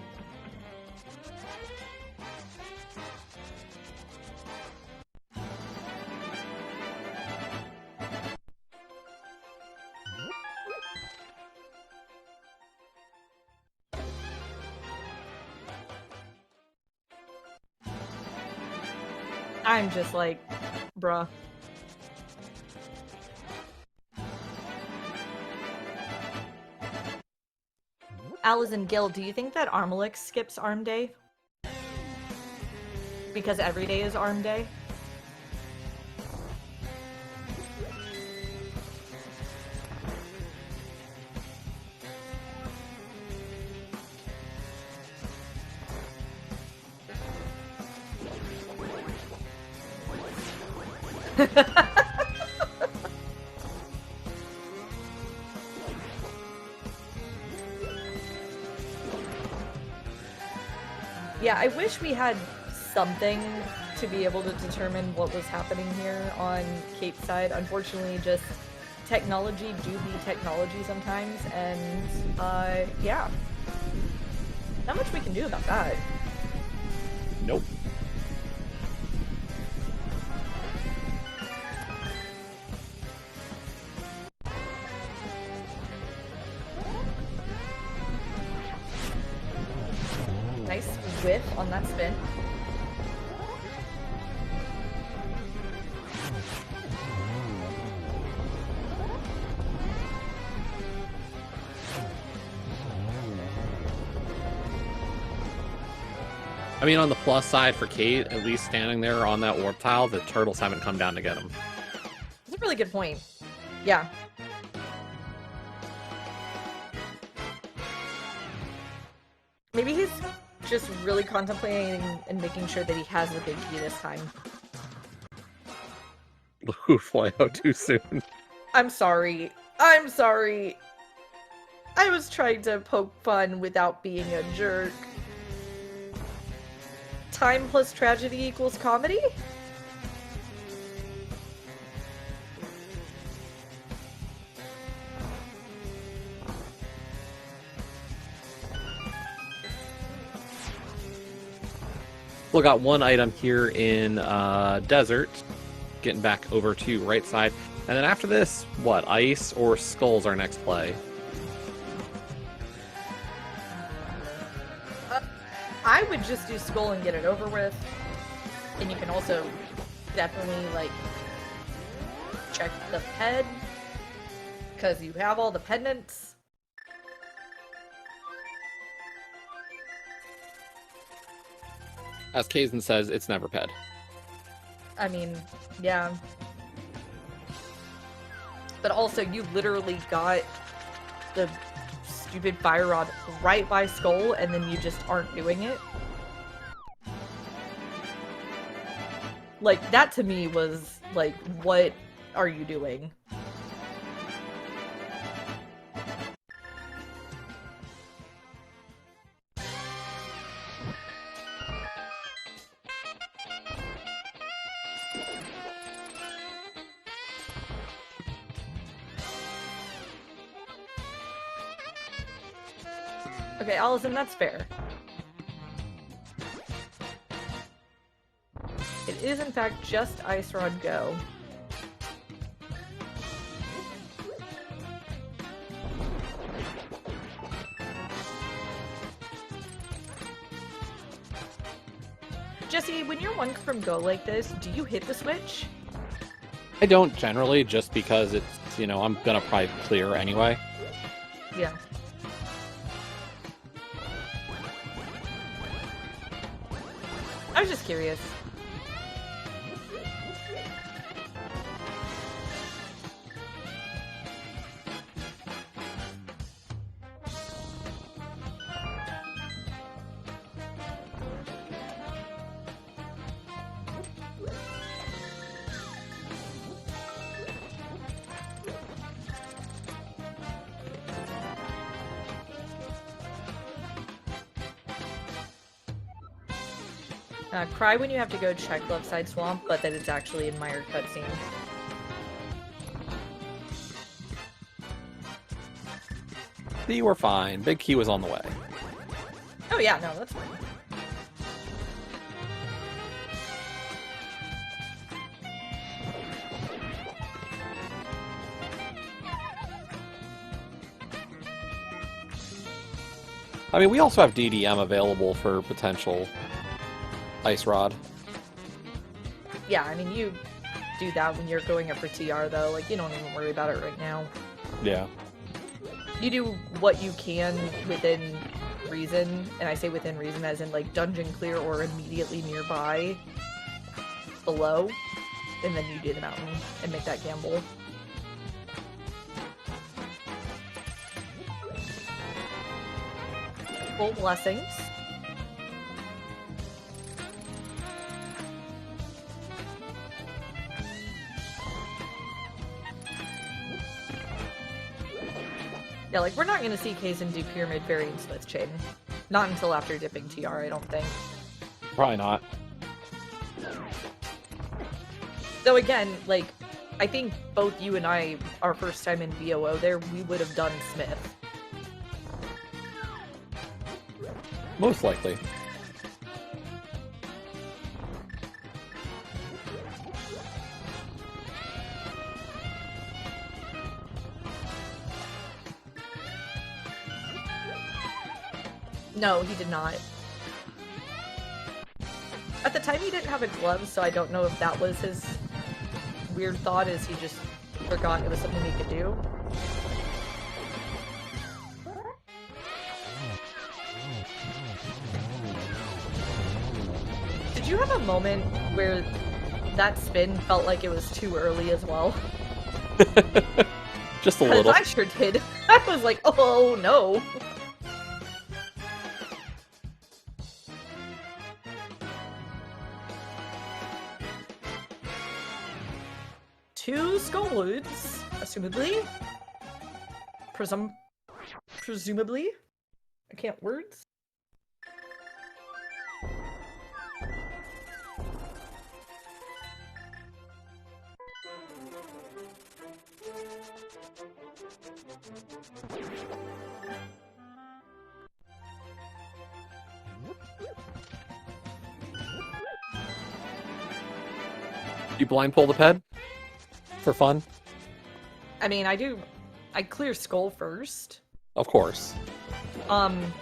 I'm just like, bruh. Alice and Gil, do you think that Armalix skips Arm Day? Because every day is Arm Day? Yeah, I wish we had something to be able to determine what was happening here on Kate's side. Unfortunately, just technology do be technology sometimes, and yeah. Not much we can do about that. Nope. Nice whiff on that spin. I mean, on the plus side for Kate, at least standing there on that warp tile, the turtles haven't come down to get him. That's a really good point. Yeah. Maybe he's just really contemplating and making sure that he has the big key this time. Ooh, fly out too soon. I'm sorry. I'm sorry. I was trying to poke fun without being a jerk. Time plus tragedy equals comedy? Still got one item here in desert. Getting back over to right side. And then after this, what? Ice or Skull's our next play? I would just do Skull and get it over with. And you can also definitely, like, check the ped. Because you have all the pendants. As Kaesden says, it's never ped. I mean, yeah. But also, you literally got the stupid fire rod right by Skull and then you just aren't doing it. Like, that to me was, like, what are you doing? Okay, Allison, that's fair. It is, in fact, just Ice Rod Go. Jesse, when you're one from Go like this, do you hit the switch? I don't generally, just because it's, you know, I'm gonna probably clear anyway. Yeah. I was just curious. Cry when you have to go check Left Side Swamp, but that it's actually in Meyer cutscene. You were fine. Big Key was on the way. Oh yeah, no, that's fine. I mean, we also have DDM available for potential Ice Rod. Yeah, I mean, you do that when you're going up for TR, though. Like, you don't even worry about it right now. Yeah. You do what you can within reason, and I say within reason as in, like, dungeon clear or immediately nearby below, and then you do the mountain and make that gamble. Full blessings. Yeah, like, we're not going to see Kaesden do Pyramid Varying Smith Chain. Not until after dipping TR, I don't think. Probably not. Though again, like, I think both you and I, our first time in VOO there, we would have done Smith. Most likely. No, he did not. At the time, he didn't have a glove, so I don't know if that was his weird thought, is he just forgot it was something he could do. Did you have a moment where that spin felt like it was too early as well? Just a little. I sure did. I was like, oh no. Two scolds, assumedly. Presumably. I can't words. You blind pull the ped? For fun? I mean, I clear Skull first. Of course. And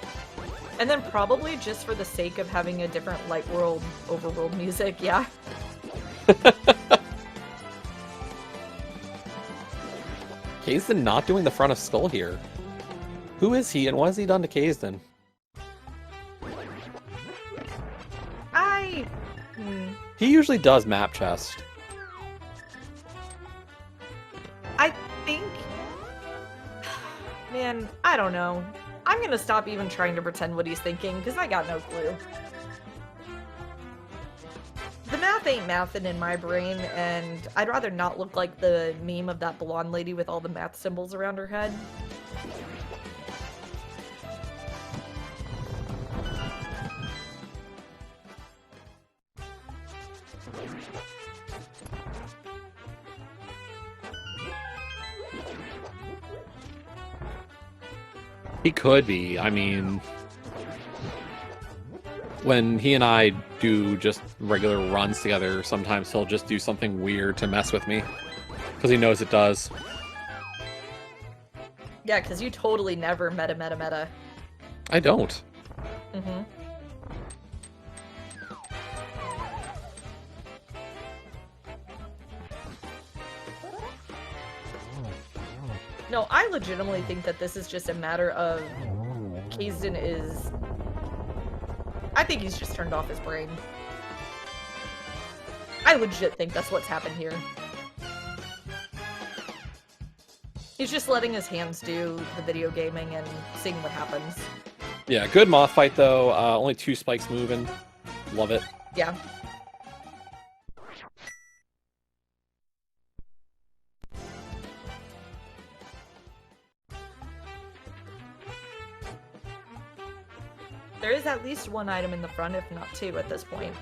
then probably just for the sake of having a different light world, overworld music, yeah. Kaesden not doing the front of Skull here. Who is he and what has he done to Kaesden? He usually does map chest. I think Man, I don't know. I'm gonna stop even trying to pretend what he's thinking, because I got no clue. The math ain't mathin' in my brain, and I'd rather not look like the meme of that blonde lady with all the math symbols around her head. He could be. I mean, when he and I do just regular runs together, sometimes he'll just do something weird to mess with me. Because he knows it does. Yeah, because you totally never meta. I don't. Mm-hmm. No, I legitimately think that this is just a matter of Kaesden is... I think he's just turned off his brain. I legit think that's what's happened here. He's just letting his hands do the video gaming and seeing what happens. Yeah, good moth fight though. Only 2 spikes moving. Love it. Yeah. There is at least 1 item in the front, if not 2 at this point.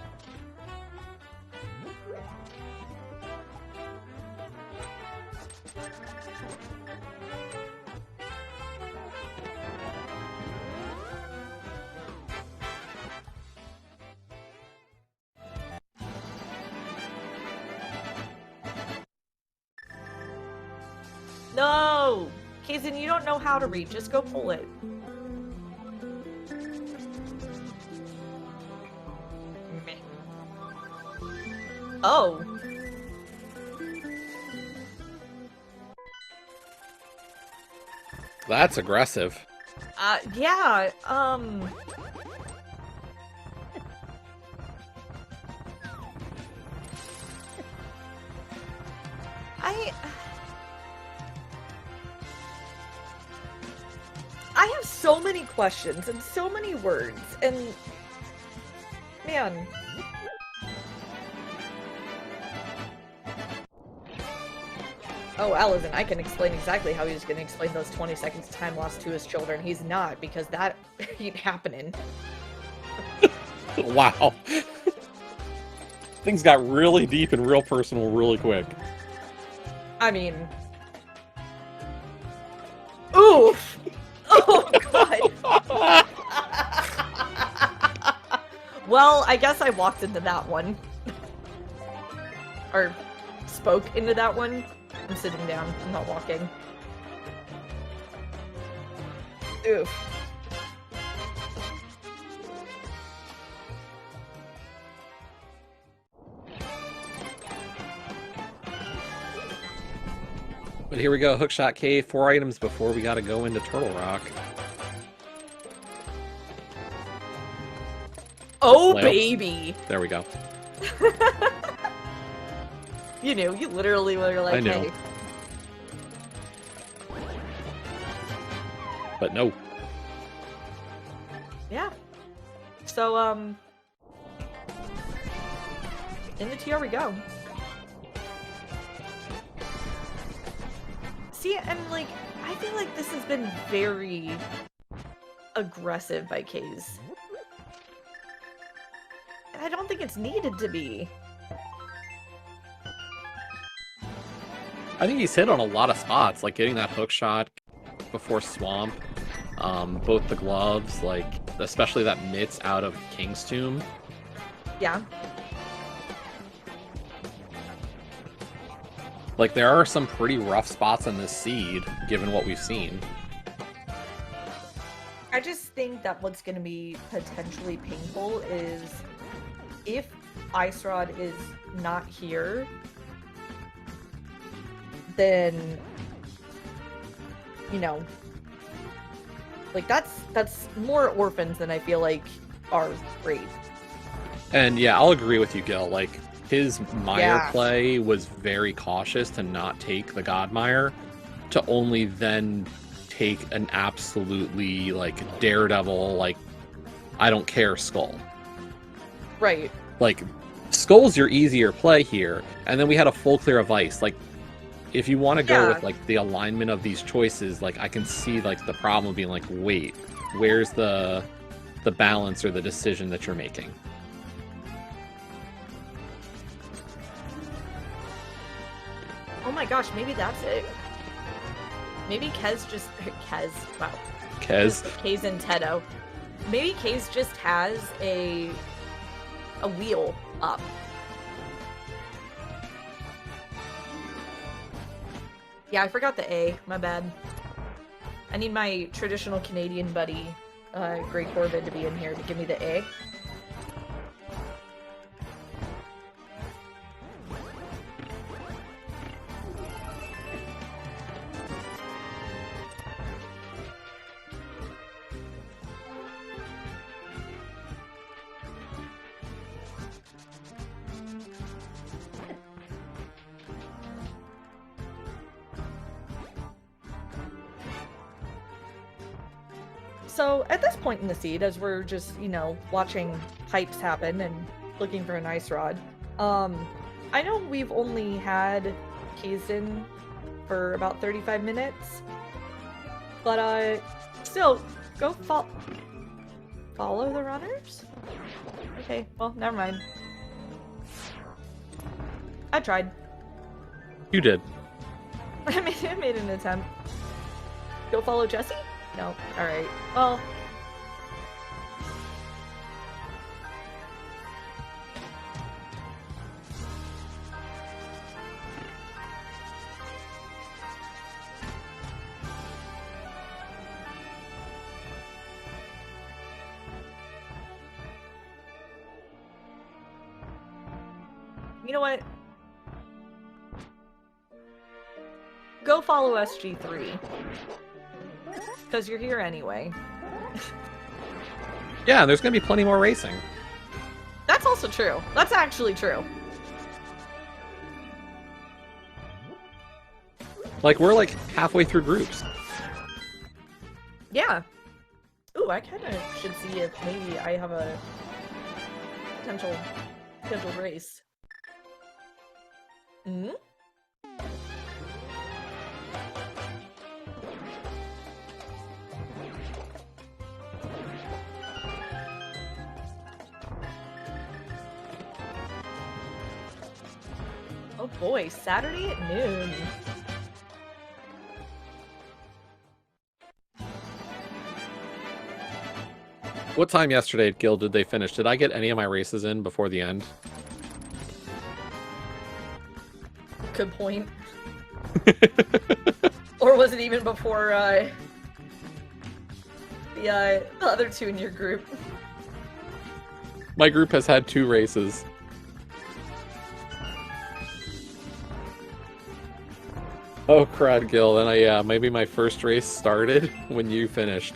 No! Kaesden, you don't know how to read. Just go pull it. Oh. That's aggressive. Yeah, I have so many questions and so many words, and man. Oh, Alison, I can explain exactly how he was going to explain those 20 seconds time lost to his children. He's not, because that ain't happening. Wow. Things got really deep and real personal really quick. I mean... Oof! Oh, God! Well, I guess I walked into that one. Or spoke into that one. I'm sitting down. I'm not walking. Oof. But here we go, Hookshot Cave, 4 items before we gotta go into Turtle Rock. Oh, Flail. baby! There we go. You knew. You literally were like, I knew. hey. But no. Yeah. So, in the TR we go. See, and like, I feel like this has been very aggressive by Kaes. And I don't think it's needed to be. I think he's hit on a lot of spots, like getting that hook shot before Swamp. Both the gloves, like, especially that mitts out of King's Tomb. Yeah. Like, there are some pretty rough spots on this seed, given what we've seen. I just think that what's going to be potentially painful is if Ice Rod is not here, then, you know, like, that's more orphans than I feel like are great. And yeah, I'll agree with you, Gil. Like, his Mire Yeah. play was very cautious to not take the God Mire, to only then take an absolutely, like, daredevil, like, I don't care skull. Right. Like, skull's your easier play here, and then we had a full clear of ice. Like, if you want to go with, like, the alignment of these choices, like, I can see, like, the problem being like, wait, where's the balance or the decision that you're making? Oh my gosh, maybe that's it. Maybe wow. Kaesden Tedo. Maybe Kaes just has a wheel up. Yeah, I forgot the A. My bad. I need my traditional Canadian buddy, Grey Corbin, to be in here to give me the A. So at this point in the seed, as we're just, watching pipes happen and looking for an ice rod, I know we've only had Kaesden for about 35 minutes, but still, go follow the runners? Okay, well, never mind. I tried. You did. I made an attempt. Go follow Jesse? No. Alright. Well. You know what? Go follow SG3. Because you're here anyway. Yeah, there's gonna be plenty more racing. That's also true. That's actually true. Like, we're like halfway through groups. Yeah. Ooh, I kind of should see if maybe I have a potential race. Hmm? Oh boy, Saturday at noon. What time yesterday at Guild did they finish? Did I get any of my races in before the end? Good point. Or was it even before the other two in your group? My group has had 2 races. Oh crud, Gil, then yeah, maybe my first race started when you finished.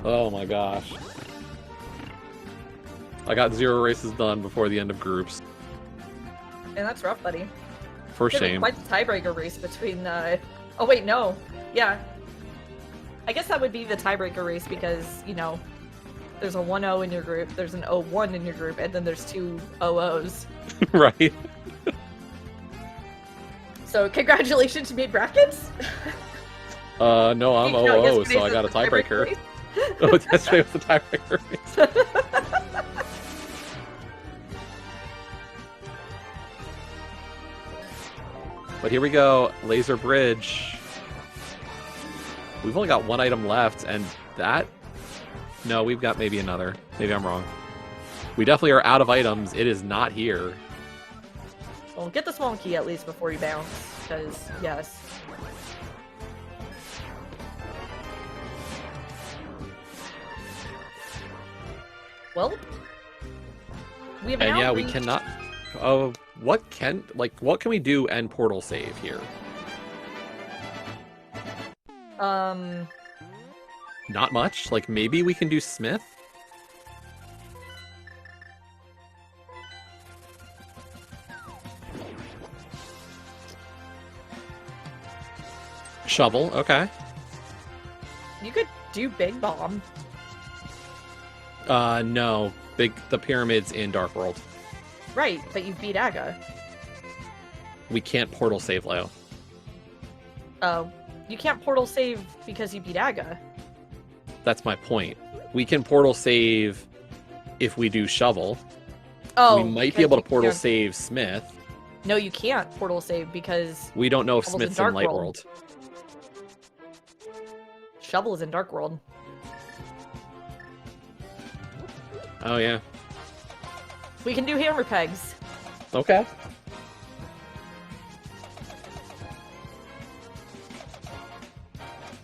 Oh my gosh. I got 0 races done before the end of groups. And that's rough, buddy. For shame. Quite the tiebreaker race between, oh wait, no. Yeah. I guess that would be the tiebreaker race because, there's a 1-0 in your group, there's an 0-1 in your group, and then there's 2 0-0s. Right. So, congratulations, you made brackets? No, I'm 0-0, so I got a tiebreaker. Oh, yesterday was the tiebreaker race. But here we go, Laser Bridge. We've only got 1 item left, and that... No, we've got maybe another. Maybe I'm wrong. We definitely are out of items. It is not here. Well, get the small key at least before you bounce, because, yes. Well, we have now we cannot... Oh, what can we do and portal save here? Not much. Like, maybe we can do Smith? Shovel, okay. You could do Big Bomb. No. The pyramid's in Dark World. Right, but you beat Aga. We can't portal save Leo. Oh. You can't portal save because you beat Aga. That's my point. We can portal save if we do Shovel. Oh. We might be able to portal save Smith. No, you can't portal save because... We don't know if Smith's in Light World. Shovel is in Dark World. Oh, yeah. We can do hammer pegs. Okay.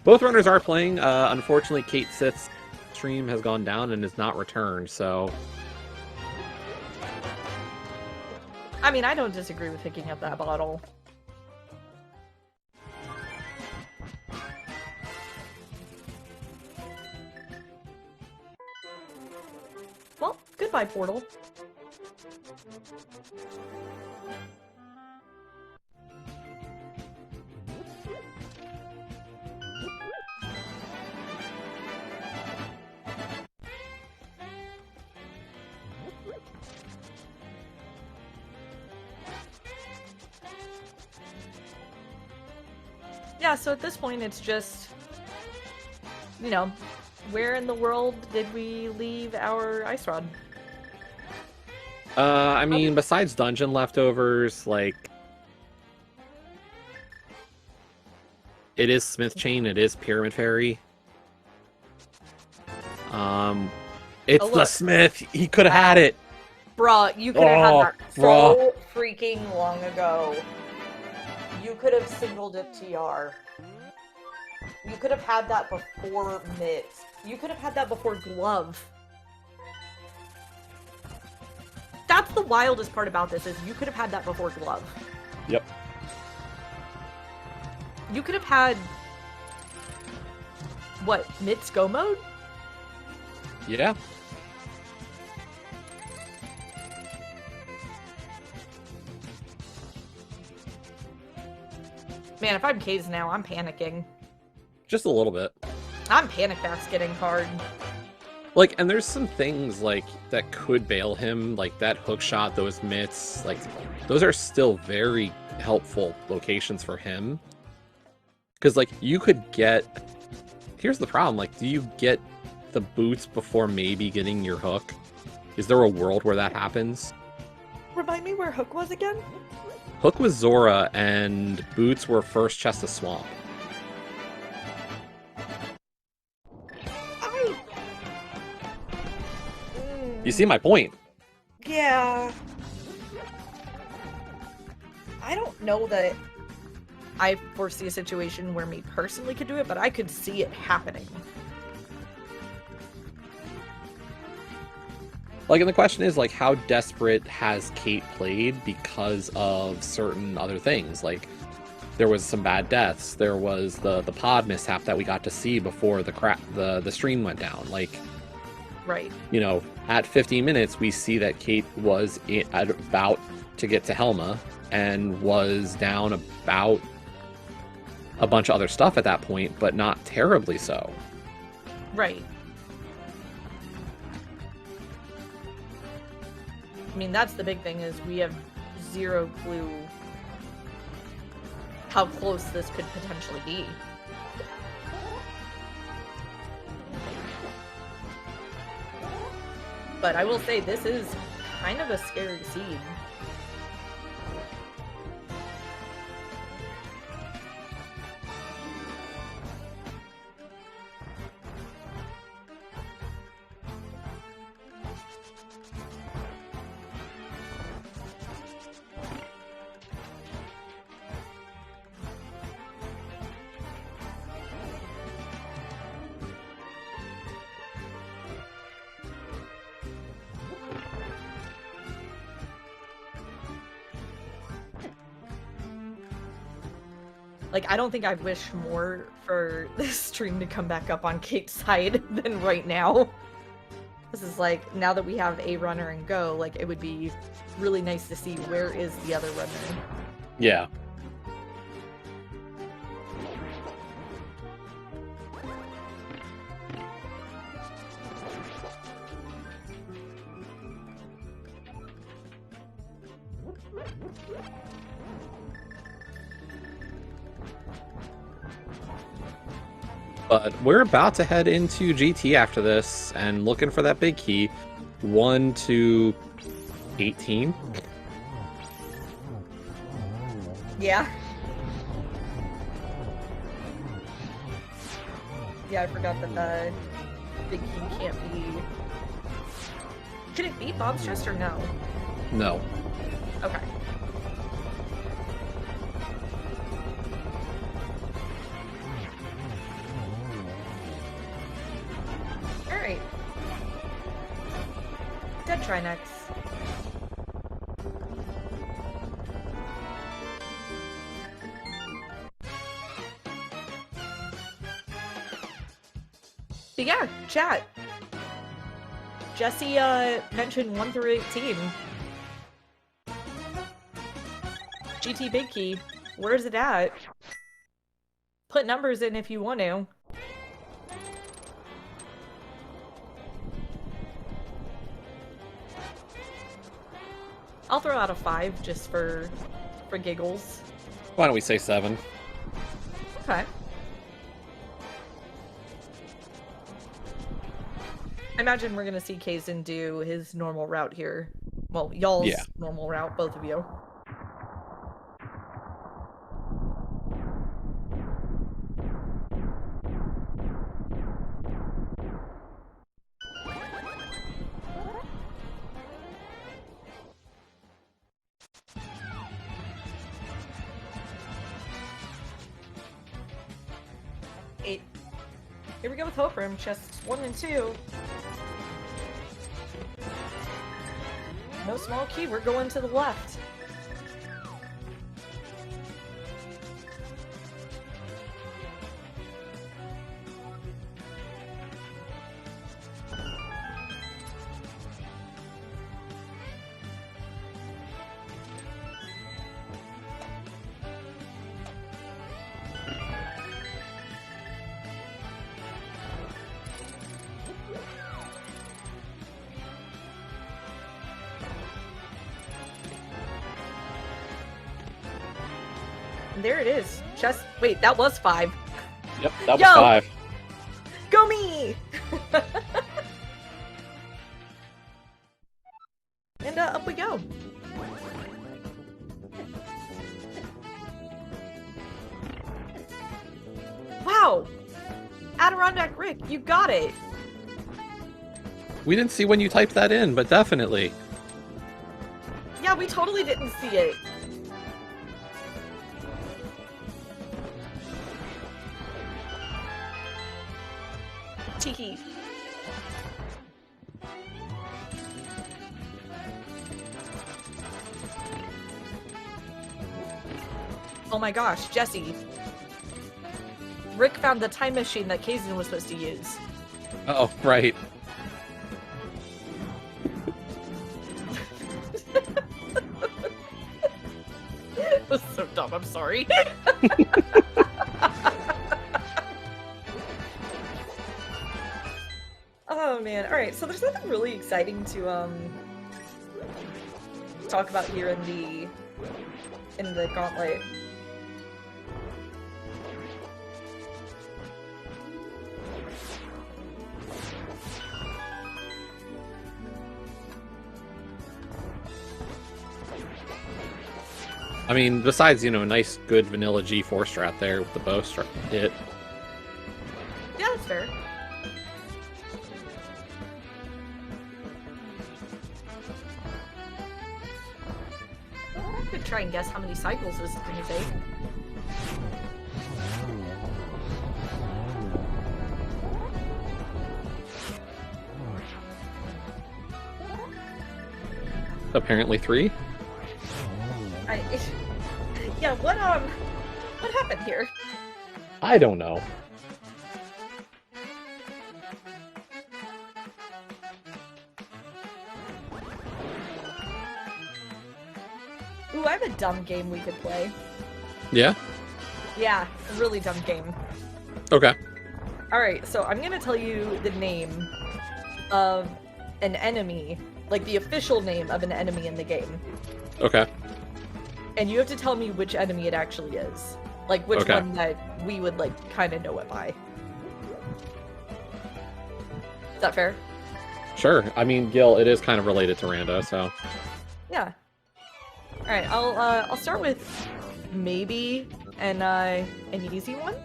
Both runners are playing. Unfortunately, CaitSith's stream has gone down and is not returned, so... I mean, I don't disagree with picking up that bottle. Well, goodbye, Portal. Yeah, so at this point it's just, you know, where in the world did we leave our ice rod? I mean, besides dungeon leftovers, like... It is Smith Chain, it is Pyramid Fairy. It's the Smith! He could have had it! Bruh, you could have had that so freaking long ago. You could have singled it TR. You could have had that before Mitts. You could have had that before Glove. That's the wildest part about this, is you could have had that before Glove. Yep. You could have had... What, Mitts Go Mode? Yeah. Man, if I'm Kaesden now, I'm panicking. Just a little bit. I'm panic basketing hard. Like, and there's some things, like, that could bail him, like that hook shot, those mitts, like, those are still very helpful locations for him. Because, like, you could get... Here's the problem, like, do you get the boots before maybe getting your hook? Is there a world where that happens? Remind me where Hook was again? Hook was Zora, and boots were first Chest of Swamp. You see my point? Yeah. I don't know that I foresee a situation where me personally could do it, but I could see it happening. Like, and the question is, like, how desperate has Kate played because of certain other things? Like, there was some bad deaths. There was the pod mishap that we got to see before the stream went down. Like, right. You know, at 50 minutes, we see that Kate was about to get to Helma and was down about a bunch of other stuff at that point, but not terribly so. Right. I mean, that's the big thing, is we have zero clue how close this could potentially be. But I will say, this is kind of a scary seed. Like, I don't think I wish more for this stream to come back up on Kate's side than right now. This is like, now that we have a runner and go, like, it would be really nice to see where is the other runner. Yeah. But we're about to head into GT after this and looking for that big key. 1 to 18. Yeah. Yeah, I forgot that the big key can't be... Can it beat Bob's Chest or no? No. Okay. Alright. Dead Trinex. But yeah, chat. Jesse mentioned 1 through 18. GT Big Key. Where's it at? Put numbers in if you want to. I'll throw out a 5 just for giggles. Why don't we say 7? Okay. I imagine we're gonna see Kaesden do his normal route here. Well, y'all's normal route, both of you. Eight. Here we go with Hope Room, chests 1 and 2. No small key, we're going to the left. And there it is. Chest. Wait, that was 5. Yep, that was 5. Go me! And up we go. Wow! Adirondack Rick, you got it! We didn't see when you typed that in, but definitely. Yeah, we totally didn't see it. Tiki. Oh my gosh, Jesse. Rick found the time machine that Kaesden was supposed to use. Oh, right. That was so dumb, I'm sorry. Oh man, alright, so there's nothing really exciting to talk about here in the gauntlet. I mean, besides, you know, a nice, good vanilla G4 strat there with the bow hit. Yeah, that's fair. I could try and guess how many cycles this is going to take. Apparently 3. Yeah, what happened here? I don't know. Ooh, I have a dumb game we could play. Yeah? Yeah, a really dumb game. Okay. Alright, so I'm gonna tell you the name of an enemy, like the official name of an enemy in the game. Okay. And you have to tell me which enemy it actually is. Like, which Okay. one that we would, like, kind of know it by. Is that fair? Sure. I mean, Gil, it is kind of related to Rando, so... Yeah. Alright, I'll start with maybe an easy one.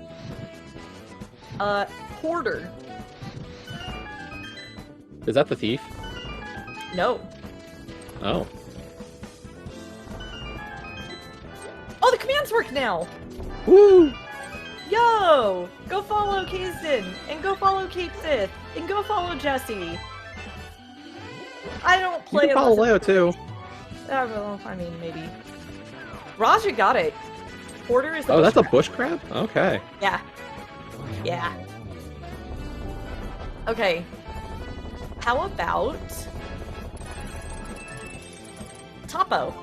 Hoarder. Is that the thief? No. Oh. Oh, the commands work now! Woo! Yo! Go follow Kaesden! And go follow CaitSith! And go follow Jesse! I don't You play can follow unless Leo, too. well, I mean, maybe. Raja got it. Hoarder is the Oh, bush that's a crab. bush crab? Okay. Yeah. Yeah. Okay. How about... Topo?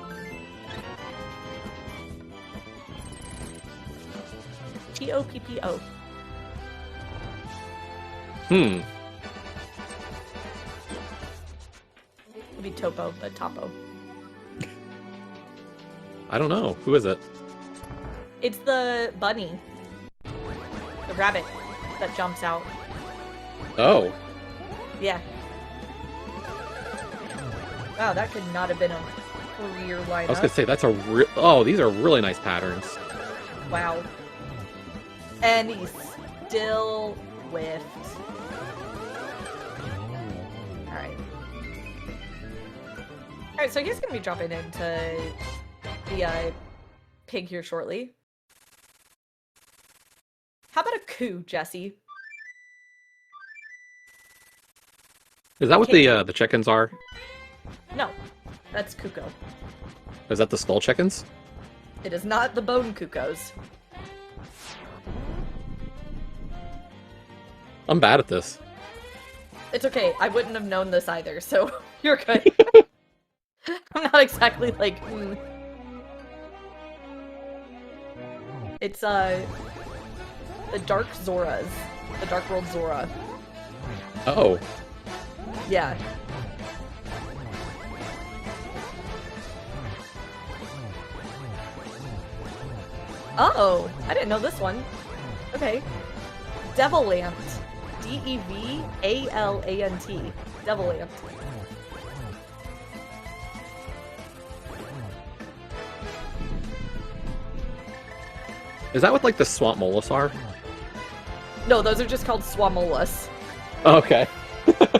T-O-P-P-O. Hmm. It'd be Topo, but Topo. I don't know. Who is it? It's the bunny. The rabbit that jumps out. Oh. Yeah. Wow, that could not have been a career lineup. I was gonna say, that's a oh, these are really nice patterns. Wow. And he still whiffed. Alright. Alright, so he's gonna be dropping into the pig here shortly. How about a coup, Jesse? Is that what the chickens are? No, that's Kuko. Is that the skull chickens? It is not the bone Kukos. I'm bad at this. It's okay, I wouldn't have known this either, so you're good. I'm not exactly like, It's, the Dark Zoras. The Dark World Zora. Oh. Yeah. Oh, I didn't know this one. Okay. Devilant. D-E-V-A-L-A-N-T. Devilant. Is that what, like, the swamp mollusk are? No, those are just called Swamolas. Okay.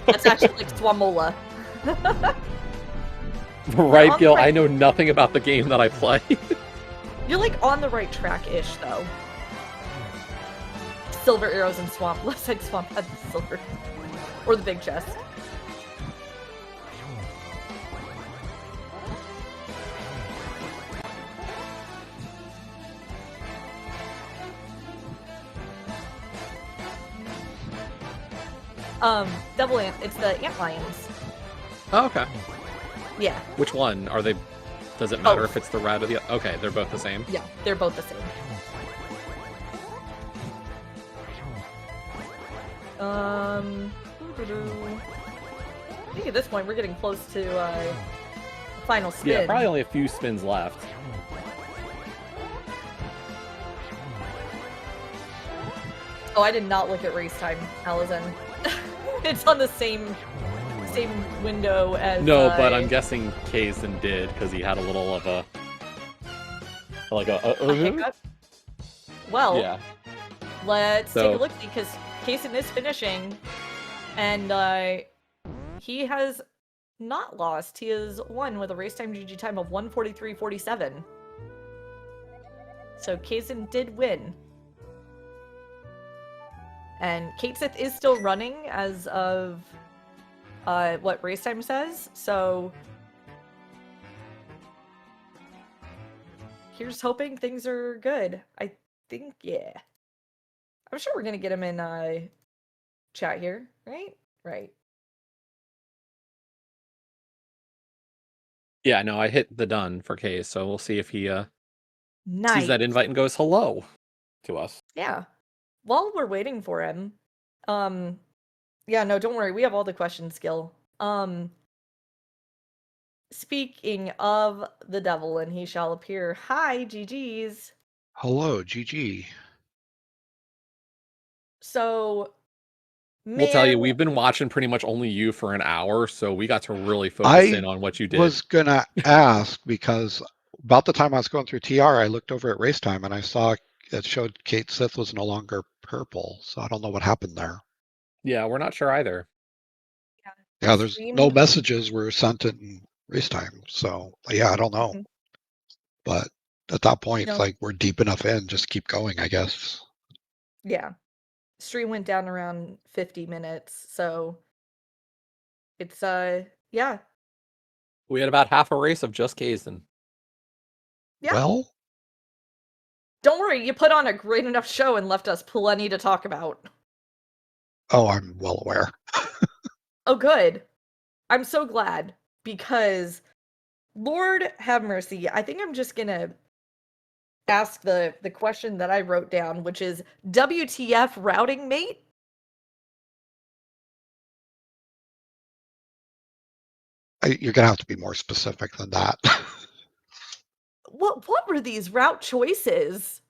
That's actually like Swamola. Right, On Gil, the right- I know nothing about the game that I play. You're like on the right track-ish, though. Silver arrows and swamp. Left side swamp had the silver. Or the big chest. Devil ant. It's the ant lions. Oh, okay. Yeah, Which one? Are they... Does it matter Both. if it's the rat or the... Okay, they're both the same. yeah, they're both the same. I think at this point we're getting close to the final spin. Yeah, probably only a few spins left. Oh, I did not look at race time, Alizen. It's on the same window as. No, but I'm guessing Kaesden did, because he had a little of a... Like a hiccup. Well, Yeah. let's So- take a look because Kaesden is finishing, and he has not lost. He has won with a race time GG time of 1:43.47. So Kaesden did win. And CaitSith is still running as of what race time says, so here's hoping things are good. I think, yeah. I'm sure we're gonna get him in chat here, right? Right. Yeah, no, I hit the done for Case, so we'll see if he Nice. sees that invite and goes hello to us. Yeah. While we're waiting for him, yeah, no, don't worry. We have all the questions, Gil. Speaking of the devil, and he shall appear. Hi, GG's. Hello, GG. So, We'll tell man, you, we've been watching pretty much only you for an hour, so we got to really focus in I on what you did. was gonna ask because about the time I was going through TR, I looked over at race time and I saw it showed CaitSith was no longer purple. So I don't know what happened there. Yeah, we're not sure either. Yeah, there's no stream. messages were sent in race time. So yeah, I don't know. Mhm. But at that point, No, like we're deep enough in, just keep going, I guess. yeah. Stream went down around 50 minutes, so it's yeah. We had about half a race of just Kaesden. Yeah. Well, Don't worry, you put on a great enough show and left us plenty to talk about. oh, I'm well aware. Oh, good. I'm so glad because Lord have mercy. I think I'm just gonna ask the question that I wrote down, which is WTF routing mate? You're gonna have to be more specific than that. What were these route choices?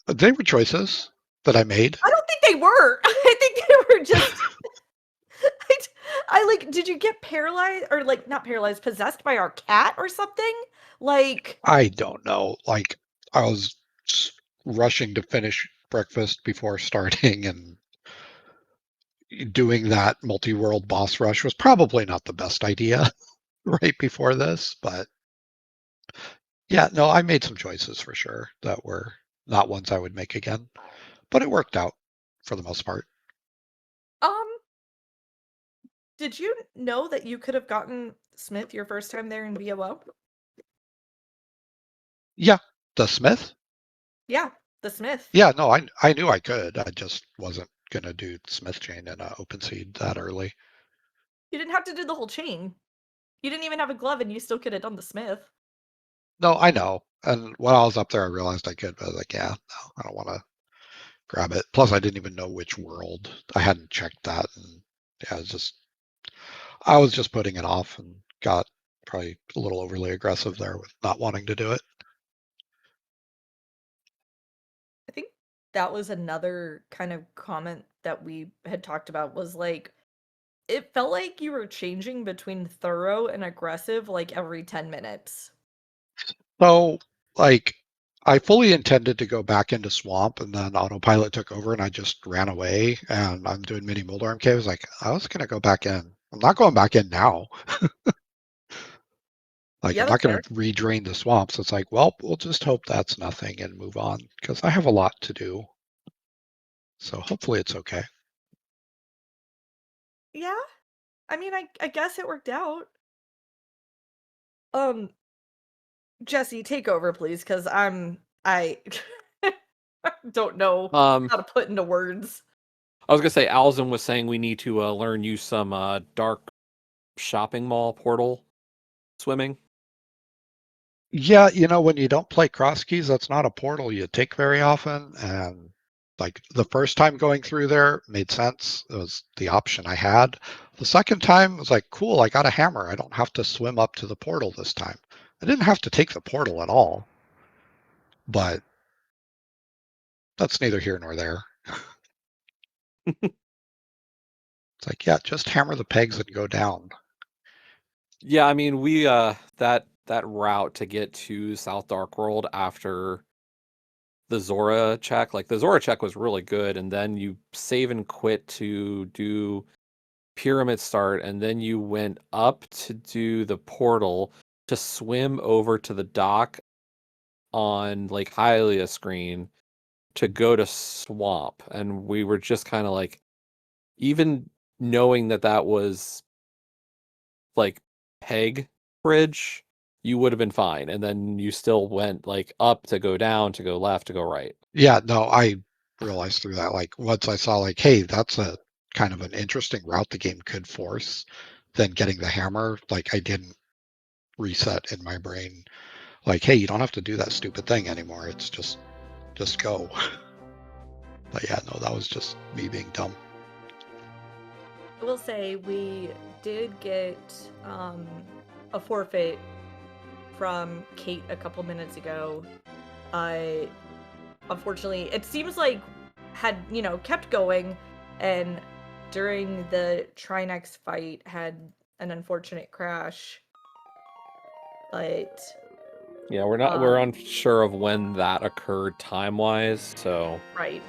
They were choices that I made. I don't think they were. I think they were just I, I like did you get paralyzed or like not paralyzed, possessed by our cat or something? Like I don't know. Like I was rushing to finish breakfast before starting, and doing that multi-world boss rush was probably not the best idea right before this. But yeah, no, I made some choices for sure that were not ones I would make again. But it worked out for the most part. um did you know that you could have gotten Smith your first time there in VOO? Yeah, the Smith. Yeah, the Smith. Yeah, no, I knew I could. I just wasn't gonna do Smith chain in open seed that early. You didn't have to do the whole chain. You didn't even have a glove and you still could have done the Smith. No, I know. And when I was up there, I realized I could. But I was like, yeah, no, I don't want to grab it. Plus, I didn't even know which world. I hadn't checked that, and yeah, I was just putting it off, and got probably a little overly aggressive there with not wanting to do it. I think that was another kind of comment that we had talked about was like it felt like you were changing between thorough and aggressive like every 10 minutes. So, like, I fully intended to go back into swamp, and then autopilot took over, and I just ran away. And I'm doing mini Moldarm caves. Like, I was gonna go back in. I'm not going back in now. Like, Yeah, I'm not that's going fair. to redrain the swamps. It's like, well, we'll just hope that's nothing and move on because I have a lot to do. So hopefully it's okay. Yeah. I mean, I guess it worked out. Um, Jesse, take over, please, because I don't know how to put into words. I was gonna say, Alzin was saying we need to learn you some dark shopping mall portal swimming. Yeah, when you don't play cross keys, that's not a portal you take very often. And like the first time going through there made sense. It was the option I had. The second time was like, cool, I got a hammer. I don't have to swim up to the portal this time. I didn't have to take the portal at all, but that's neither here nor there. It's like, yeah, just hammer the pegs and go down. Yeah, I mean, we that route to get to South Dark World after the Zora check, like the Zora check was really good, and then you save and quit to do Pyramid Start, and then you went up to do the portal to swim over to the dock on Lake Hylia screen to go to Swamp, and we were just kind of like, even knowing that that was like peg bridge, you would have been fine. And then you still went like up to go down, to go left, to go right. Yeah, no, I realized through that, like once I saw like, hey, that's a kind of an interesting route the game could force, then getting the hammer, like I didn't reset in my brain, like, hey, you don't have to do that stupid thing anymore. It's just go. But yeah, no, that was just me being dumb. I will say we did get a forfeit from Kate a couple minutes ago. Unfortunately, it seems like had, kept going, and during the Trinex fight had an unfortunate crash. But Yeah, we're unsure of when that occurred time-wise, so right.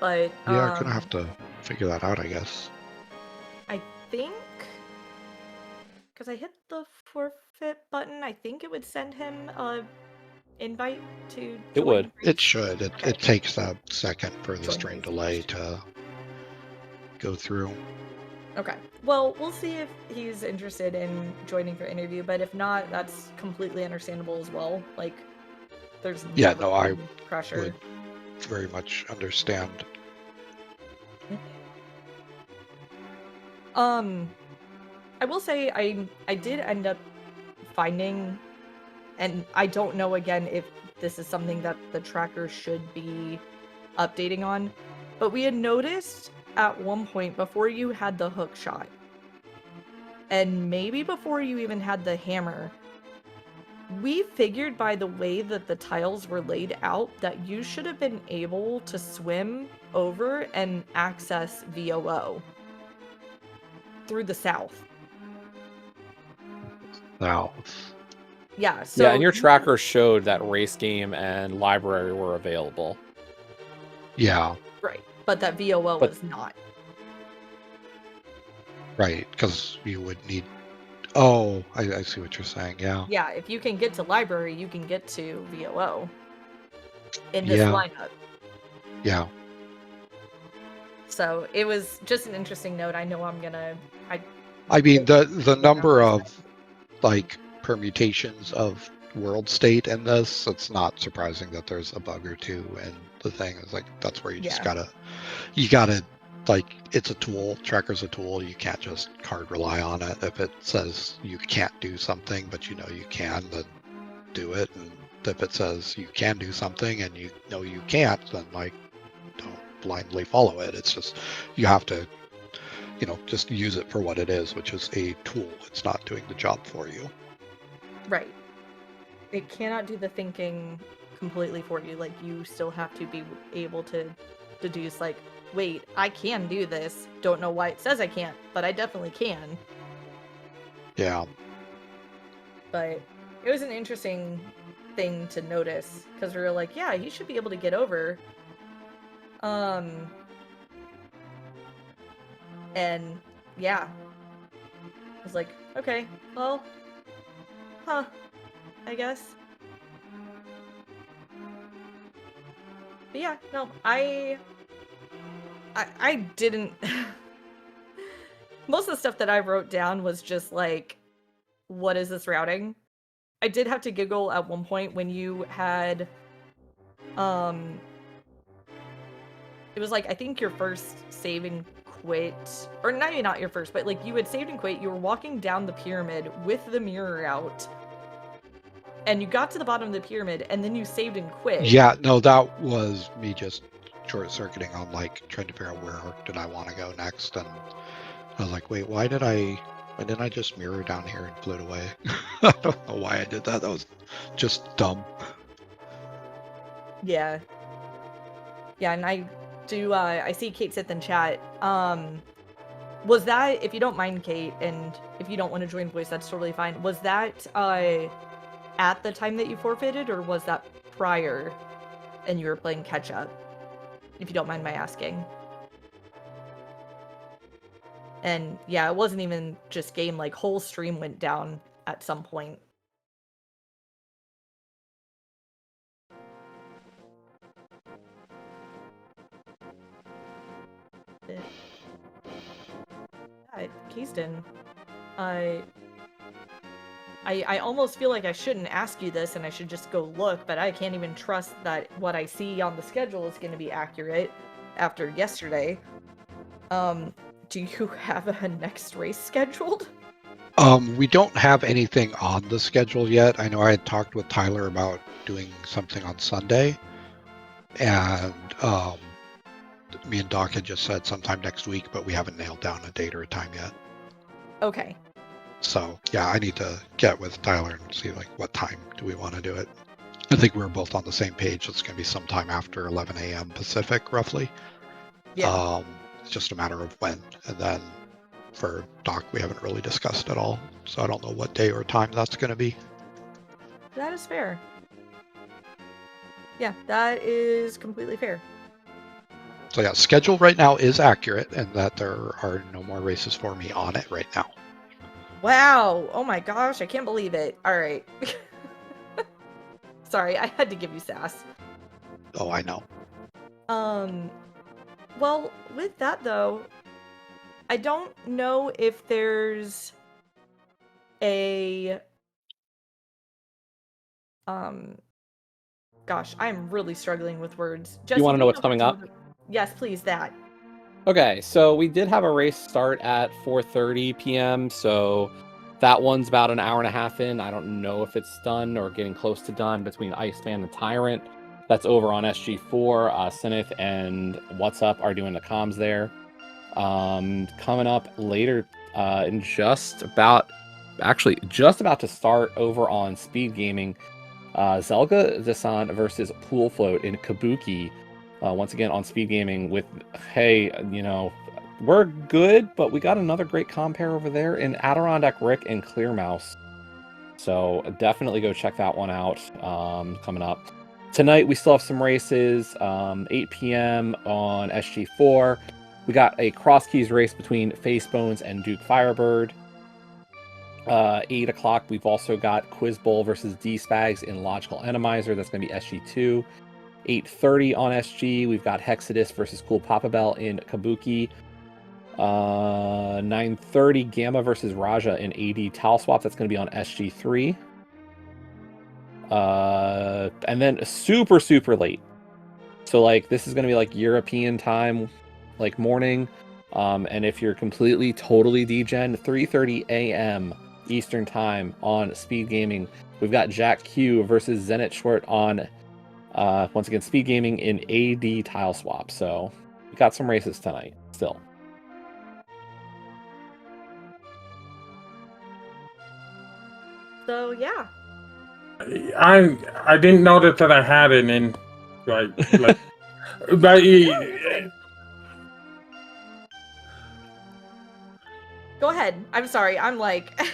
But Yeah, I'm gonna have to figure that out, I guess. I think because I hit the forfeit button, I think it would send him a invite to It join would. It should. Okay. It takes a second for the Join stream race delay first. to go through. Okay. Well, we'll see if he's interested in joining for interview, but if not, that's completely understandable as well. Like, there's Yeah, never no, I been pressure. would very much understand. I will say I did end up finding, and I don't know again if this is something that the tracker should be updating on, but we had noticed at one point before you had the hook shot, and maybe before you even had the hammer, we figured by the way that the tiles were laid out that you should have been able to swim over and access VOO through the south. Now, Yeah, so yeah, and your tracker showed that race game and library were available. yeah, right, but that VOO was not. right, because you would need. Oh, I see what you're saying. Yeah. Yeah, if you can get to library, you can get to VOO in this Yeah. lineup. Yeah. So it was just an interesting note. I know I'm gonna. I mean, the number of like permutations of world state in this, it's not surprising that there's a bug or two. And the thing is, like, that's where you just gotta like, it's a tool. Tracker's a tool. You can't just hard rely on it. If it says you can't do something, but you know you can, then do it. And if it says you can do something and you know you can't, then like, don't blindly follow it. It's just, you have to, just use it for what it is, which is a tool. It's not doing the job for you. Right. It cannot do the thinking completely for you. Like, you still have to be able to deduce, like, wait, I can do this. Don't know why it says I can't, but I definitely can. Yeah. But it was an interesting thing to notice, because we were like, yeah, he should be able to get over. And yeah, I was like, okay, well, I guess. But yeah, no, I didn't. Most of the stuff that I wrote down was just like, what is this routing? I did have to giggle at one point when you had, it was like, I think your first save and quit, or maybe not your first, but like you had saved and quit, you were walking down the pyramid with the mirror out, and you got to the bottom of the pyramid, and then you saved and quit. Yeah, no, that was me just short-circuiting on, like, trying to figure out where did I want to go next, and I was like, wait, why didn't I just mirror down here and float away? I don't know why I did that. That was just dumb. Yeah. Yeah, and I do, I see CaitSith in chat. Was that, if you don't mind, Kate, and if you don't want to join voice, that's totally fine. Was that, at the time that you forfeited, or was that prior and you were playing catch up? If you don't mind my asking. And yeah, it wasn't even just game, like whole stream went down at some point. Kaesden, I almost feel like I shouldn't ask you this and I should just go look, but I can't even trust that what I see on the schedule is going to be accurate after yesterday. Do you have a next race scheduled? We don't have anything on the schedule yet. I know I had talked with Tyler about doing something on Sunday, and me and Doc had just said sometime next week, but we haven't nailed down a date or a time yet. Okay. So yeah, I need to get with Tyler and see like what time do we want to do it. I think we're both on the same page. It's going to be sometime after 11 a.m. Pacific, roughly. Yeah. It's just a matter of when. And then for Doc, we haven't really discussed at all. So I don't know what day or time that's going to be. That is fair. Yeah, that is completely fair. So yeah, schedule right now is accurate, and that there are no more races for me on it right now. Wow. Oh my gosh, I can't believe it. All right. Sorry, I had to give you sass. Oh, I know. Well, with that though, I don't know if there's a gosh, I'm really struggling with words. Jesse, You want to know do what's know if coming there's up? Yes, please, that. Okay, so we did have a race start at 4:30 p.m. So that one's about an hour and a half in. I don't know if it's done or getting close to done between Iceman and Tyrant. That's over on SG4. Sinith and What's Up are doing the comms there. Coming up later in just about to start over on SpeedGaming. Zelga Desan versus Pool Float in Kabuki. Once again on SpeedGaming with, hey, we're good, but we got another great compare over there in Adirondack Rick and Clear Mouse. So definitely go check that one out coming up. Tonight we still have some races, 8 p.m. on SG4. We got a cross keys race between Facebones and Duke Firebird. 8 o'clock, we've also got Quiz Bowl versus D-Spags in Logical Enemizer. That's going to be SG2. 8:30 on SG, we've got Hexadus versus Cool Papa Bell in Kabuki. 9:30, Gamma versus Raja in AD Towel Swap. That's going to be on SG3. And then super, super late. So, like, this is going to be, like, European time, like, morning. And if you're completely, totally degen, 3:30 a.m. Eastern Time on SpeedGaming. We've got Jack Q versus Zenit Short on, once again, SpeedGaming in AD Tile Swap. So we got some races tonight still. So yeah. I didn't notice that I had it in like but Go ahead. I'm sorry. I'm like I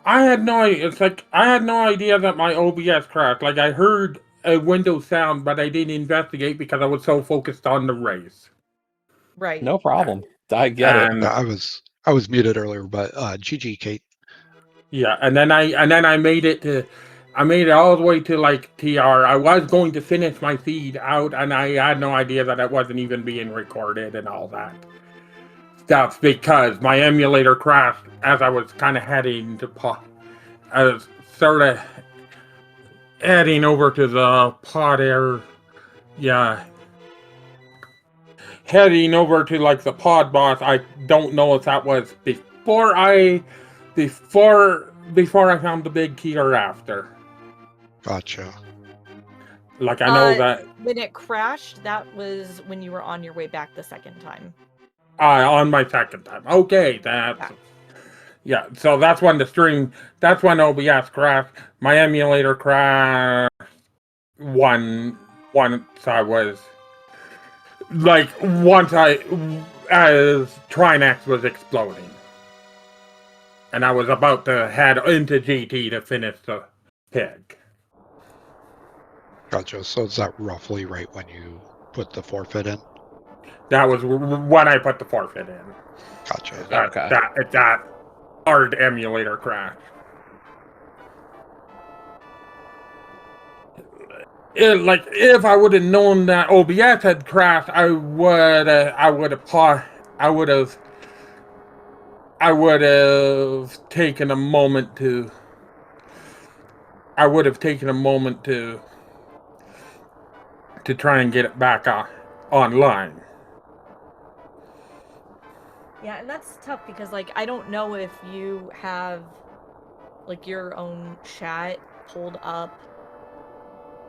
had no idea. It's like I had no idea that my OBS crashed. Like I heard a Windows sound, but I didn't investigate because I was so focused on the race. Right. No problem. I get it. Yeah, I was muted earlier, but GG, Kate. Yeah, and then I made it all the way to like TR. I was going to finish my feed out, and I had no idea that it wasn't even being recorded and all that. That's because my emulator crashed as I was kind of heading to I was sort of heading over to the pod air. Yeah. Heading over to like the pod boss. I don't know if that was before I found the big key or after. Gotcha. Like I know that when it crashed, that was when you were on your way back the second time. on my second time. Okay, yeah. So that's when OBS crashed. My emulator crashed once I was like as Trinex was exploding. And I was about to head into GT to finish the pig. Gotcha. So is that roughly right when you put the forfeit in? That was when I put the forfeit in. Gotcha. That hard emulator crash. If I would have known that OBS had crashed, I would have taken a moment to try and get it back online. Yeah, and that's tough because like I don't know if you have like your own chat pulled up.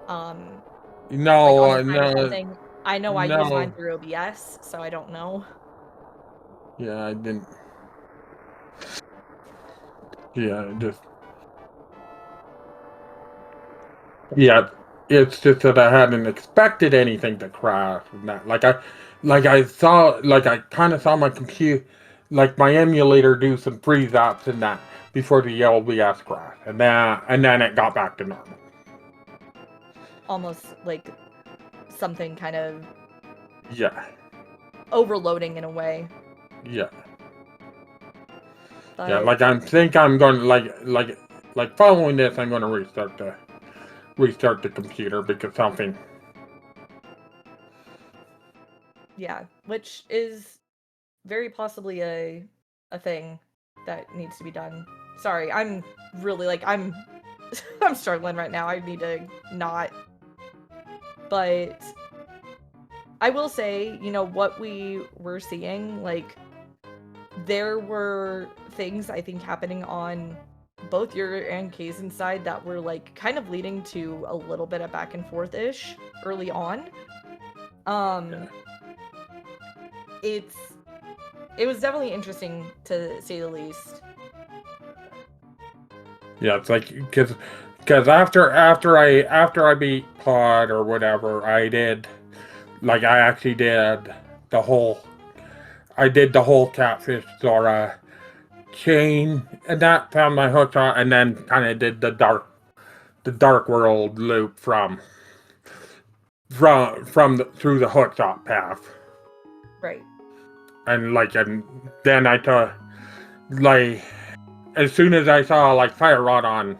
No, like on the side or no, something. I know I use no. mine through OBS, so I don't know. Yeah, I didn't. Yeah, it's just that I hadn't expected anything to crash and that. I kind of saw my computer, like my emulator, do some freeze ups and that before the LBS crash, and then it got back to normal. Almost like something kind of Yeah, overloading in a way. yeah, But yeah. Like I think I'm going to like following this, I'm going to restart the computer because something. yeah, which is very possibly a thing that needs to be done. Sorry, I'm really like I'm I'm struggling right now. I need to not. But I will say, you know, what we were seeing, like there were things I think happening on both your and Kaesden's side that were like kind of leading to a little bit of back and forth-ish early on. Yeah. It was definitely interesting to say the least. Yeah, it's like because after I beat Pod or whatever, I actually did the whole Catfish Zora chain, and that found my hook on, and then kind of did the dark world loop from through the hookshot path. Right. And then I took like as soon as I saw like Fire Rod on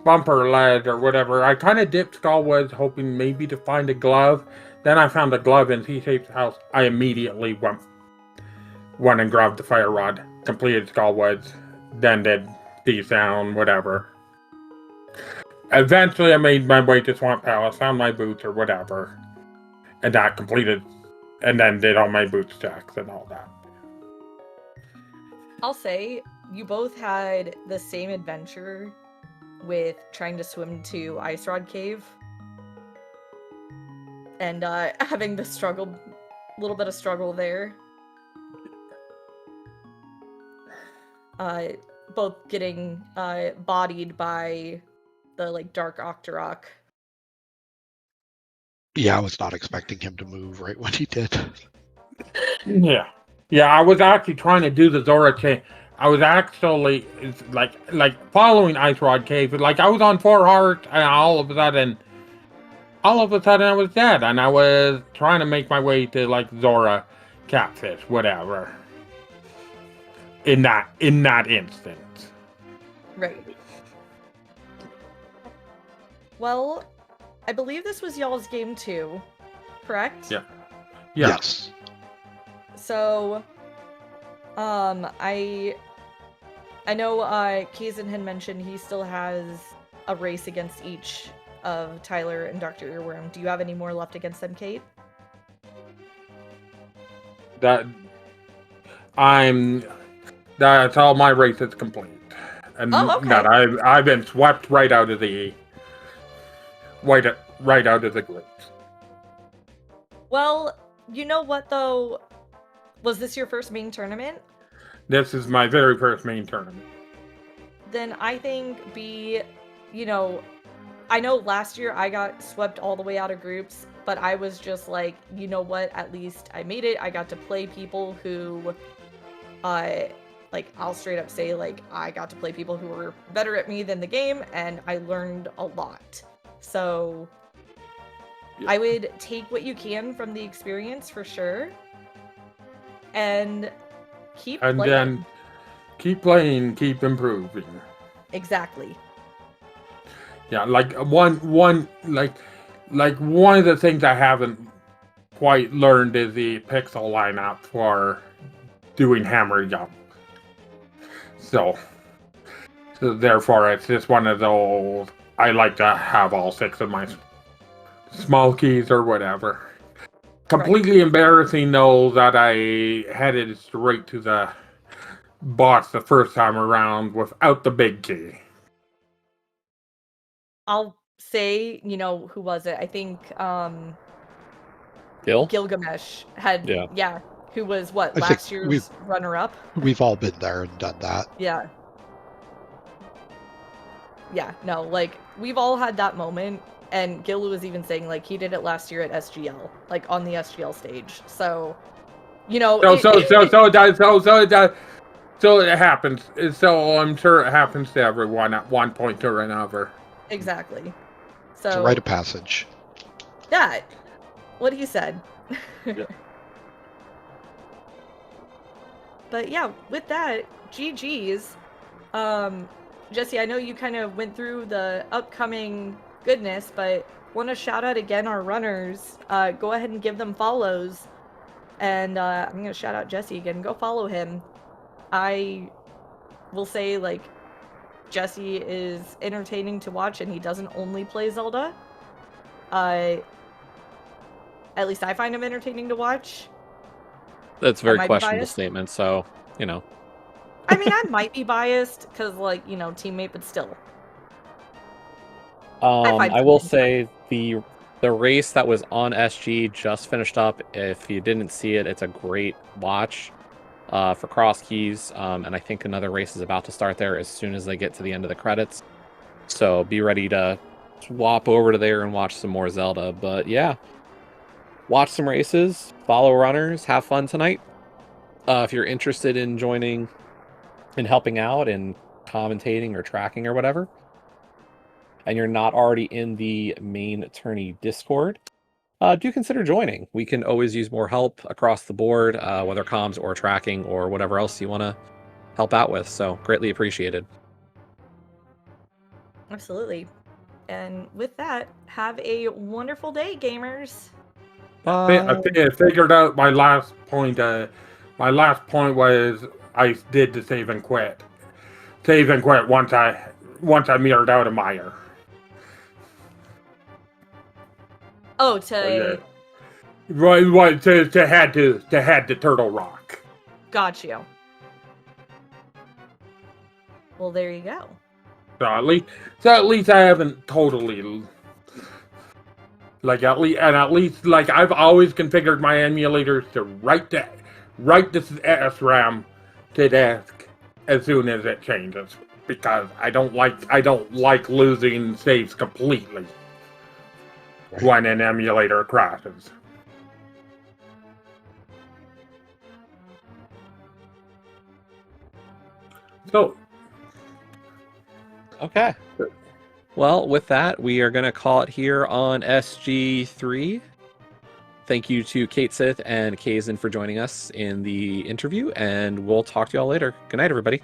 bumper lead or whatever, I kind of dipped Skullwoods hoping maybe to find a glove. Then I found a glove in T-Shape's house. I immediately went and grabbed the Fire Rod, completed Skullwoods, then did D-Sound, whatever. Eventually I made my way to Swamp Palace, found my boots or whatever, and that completed, and then did all my boots checks and all that. I'll say you both had the same adventure with trying to swim to Ice Rod Cave and having the little bit of struggle there. Both getting bodied by the like dark Octorok. Yeah, I was not expecting him to move right when he did. Yeah, I was actually trying to do the Zora chain. I was actually like following Ice Rod Cave. Like I was on 4 hearts, and all of a sudden I was dead, and I was trying to make my way to like Zora, Catfish, whatever. In that instant. Right. Well, I believe this was y'all's game 2, correct? Yeah. Yes. So, I know Kaesden had mentioned he still has a race against each of Tyler and Dr. Earworm. Do you have any more left against them, Kate? That's all my race is complete. And okay. that I've been swept right out of the group. Well, you know what though? Was this your first main tournament? This is my very first main tournament. Then I think I know last year I got swept all the way out of groups, but I was just like, you know what? At least I made it. I got to play people who, I'll straight up say, like, I got to play people who were better at me than the game, and I learned a lot. So I would take what you can from the experience for sure, and keep playing. Then keep playing, keep improving. Exactly. Yeah, like one of the things I haven't quite learned is the pixel lineup for doing hammer jump. So therefore, it's just one of those. I like to have all 6 of my small keys or whatever. Completely embarrassing though that I headed straight to the boss the first time around without the big key. I'll say, who was it? I think Gilgamesh had, who was last year's runner-up? We've all been there and done that. Yeah. yeah, no, like, we've all had that moment, and Gil was even saying, like, he did it last year at SGL, like, on the SGL stage, so, you know, So it happens. So I'm sure it happens to everyone at one point or another. exactly. It's a So, rite of passage. that, what he said. Yeah. But yeah, with that, GG's. Jesse, I know you kind of went through the upcoming goodness, but want to shout out again our runners. Go ahead and give them follows. And I'm going to shout out Jesse again. Go follow him. I will say, like, Jesse is entertaining to watch, and he doesn't only play Zelda. At least I find him entertaining to watch. That's a very might be questionable biased. statement, so, you know. I mean, I might be biased because, like, you know, teammate, but still. I will say the race that was on SG just finished up. If you didn't see it, it's a great watch for cross keys, and I think another race is about to start there as soon as they get to the end of the credits. So be ready to swap over to there and watch some more Zelda. But yeah, watch some races, follow runners, have fun tonight. If you're interested in joining and helping out and commentating or tracking or whatever, and you're not already in the main tourney Discord, do consider joining. We can always use more help across the board, whether comms or tracking or whatever else you want to help out with. So greatly appreciated. Absolutely. And with that, have a wonderful day, gamers. I figured out my last point. My last point was I did the save and quit. Save and quit once I mirrored out a mire. Oh, Yeah. Right, to head to Turtle Rock. Got you. Well, there you go. So at least I haven't totally like at least like I've always configured my emulators to write the SRAM to disk as soon as it changes, because I don't like losing saves completely when an emulator crashes. So Okay. Well, with that, we are going to call it here on SG3. Thank you to CaitSith and Kaesden for joining us in the interview, and we'll talk to y'all later. Good night, everybody.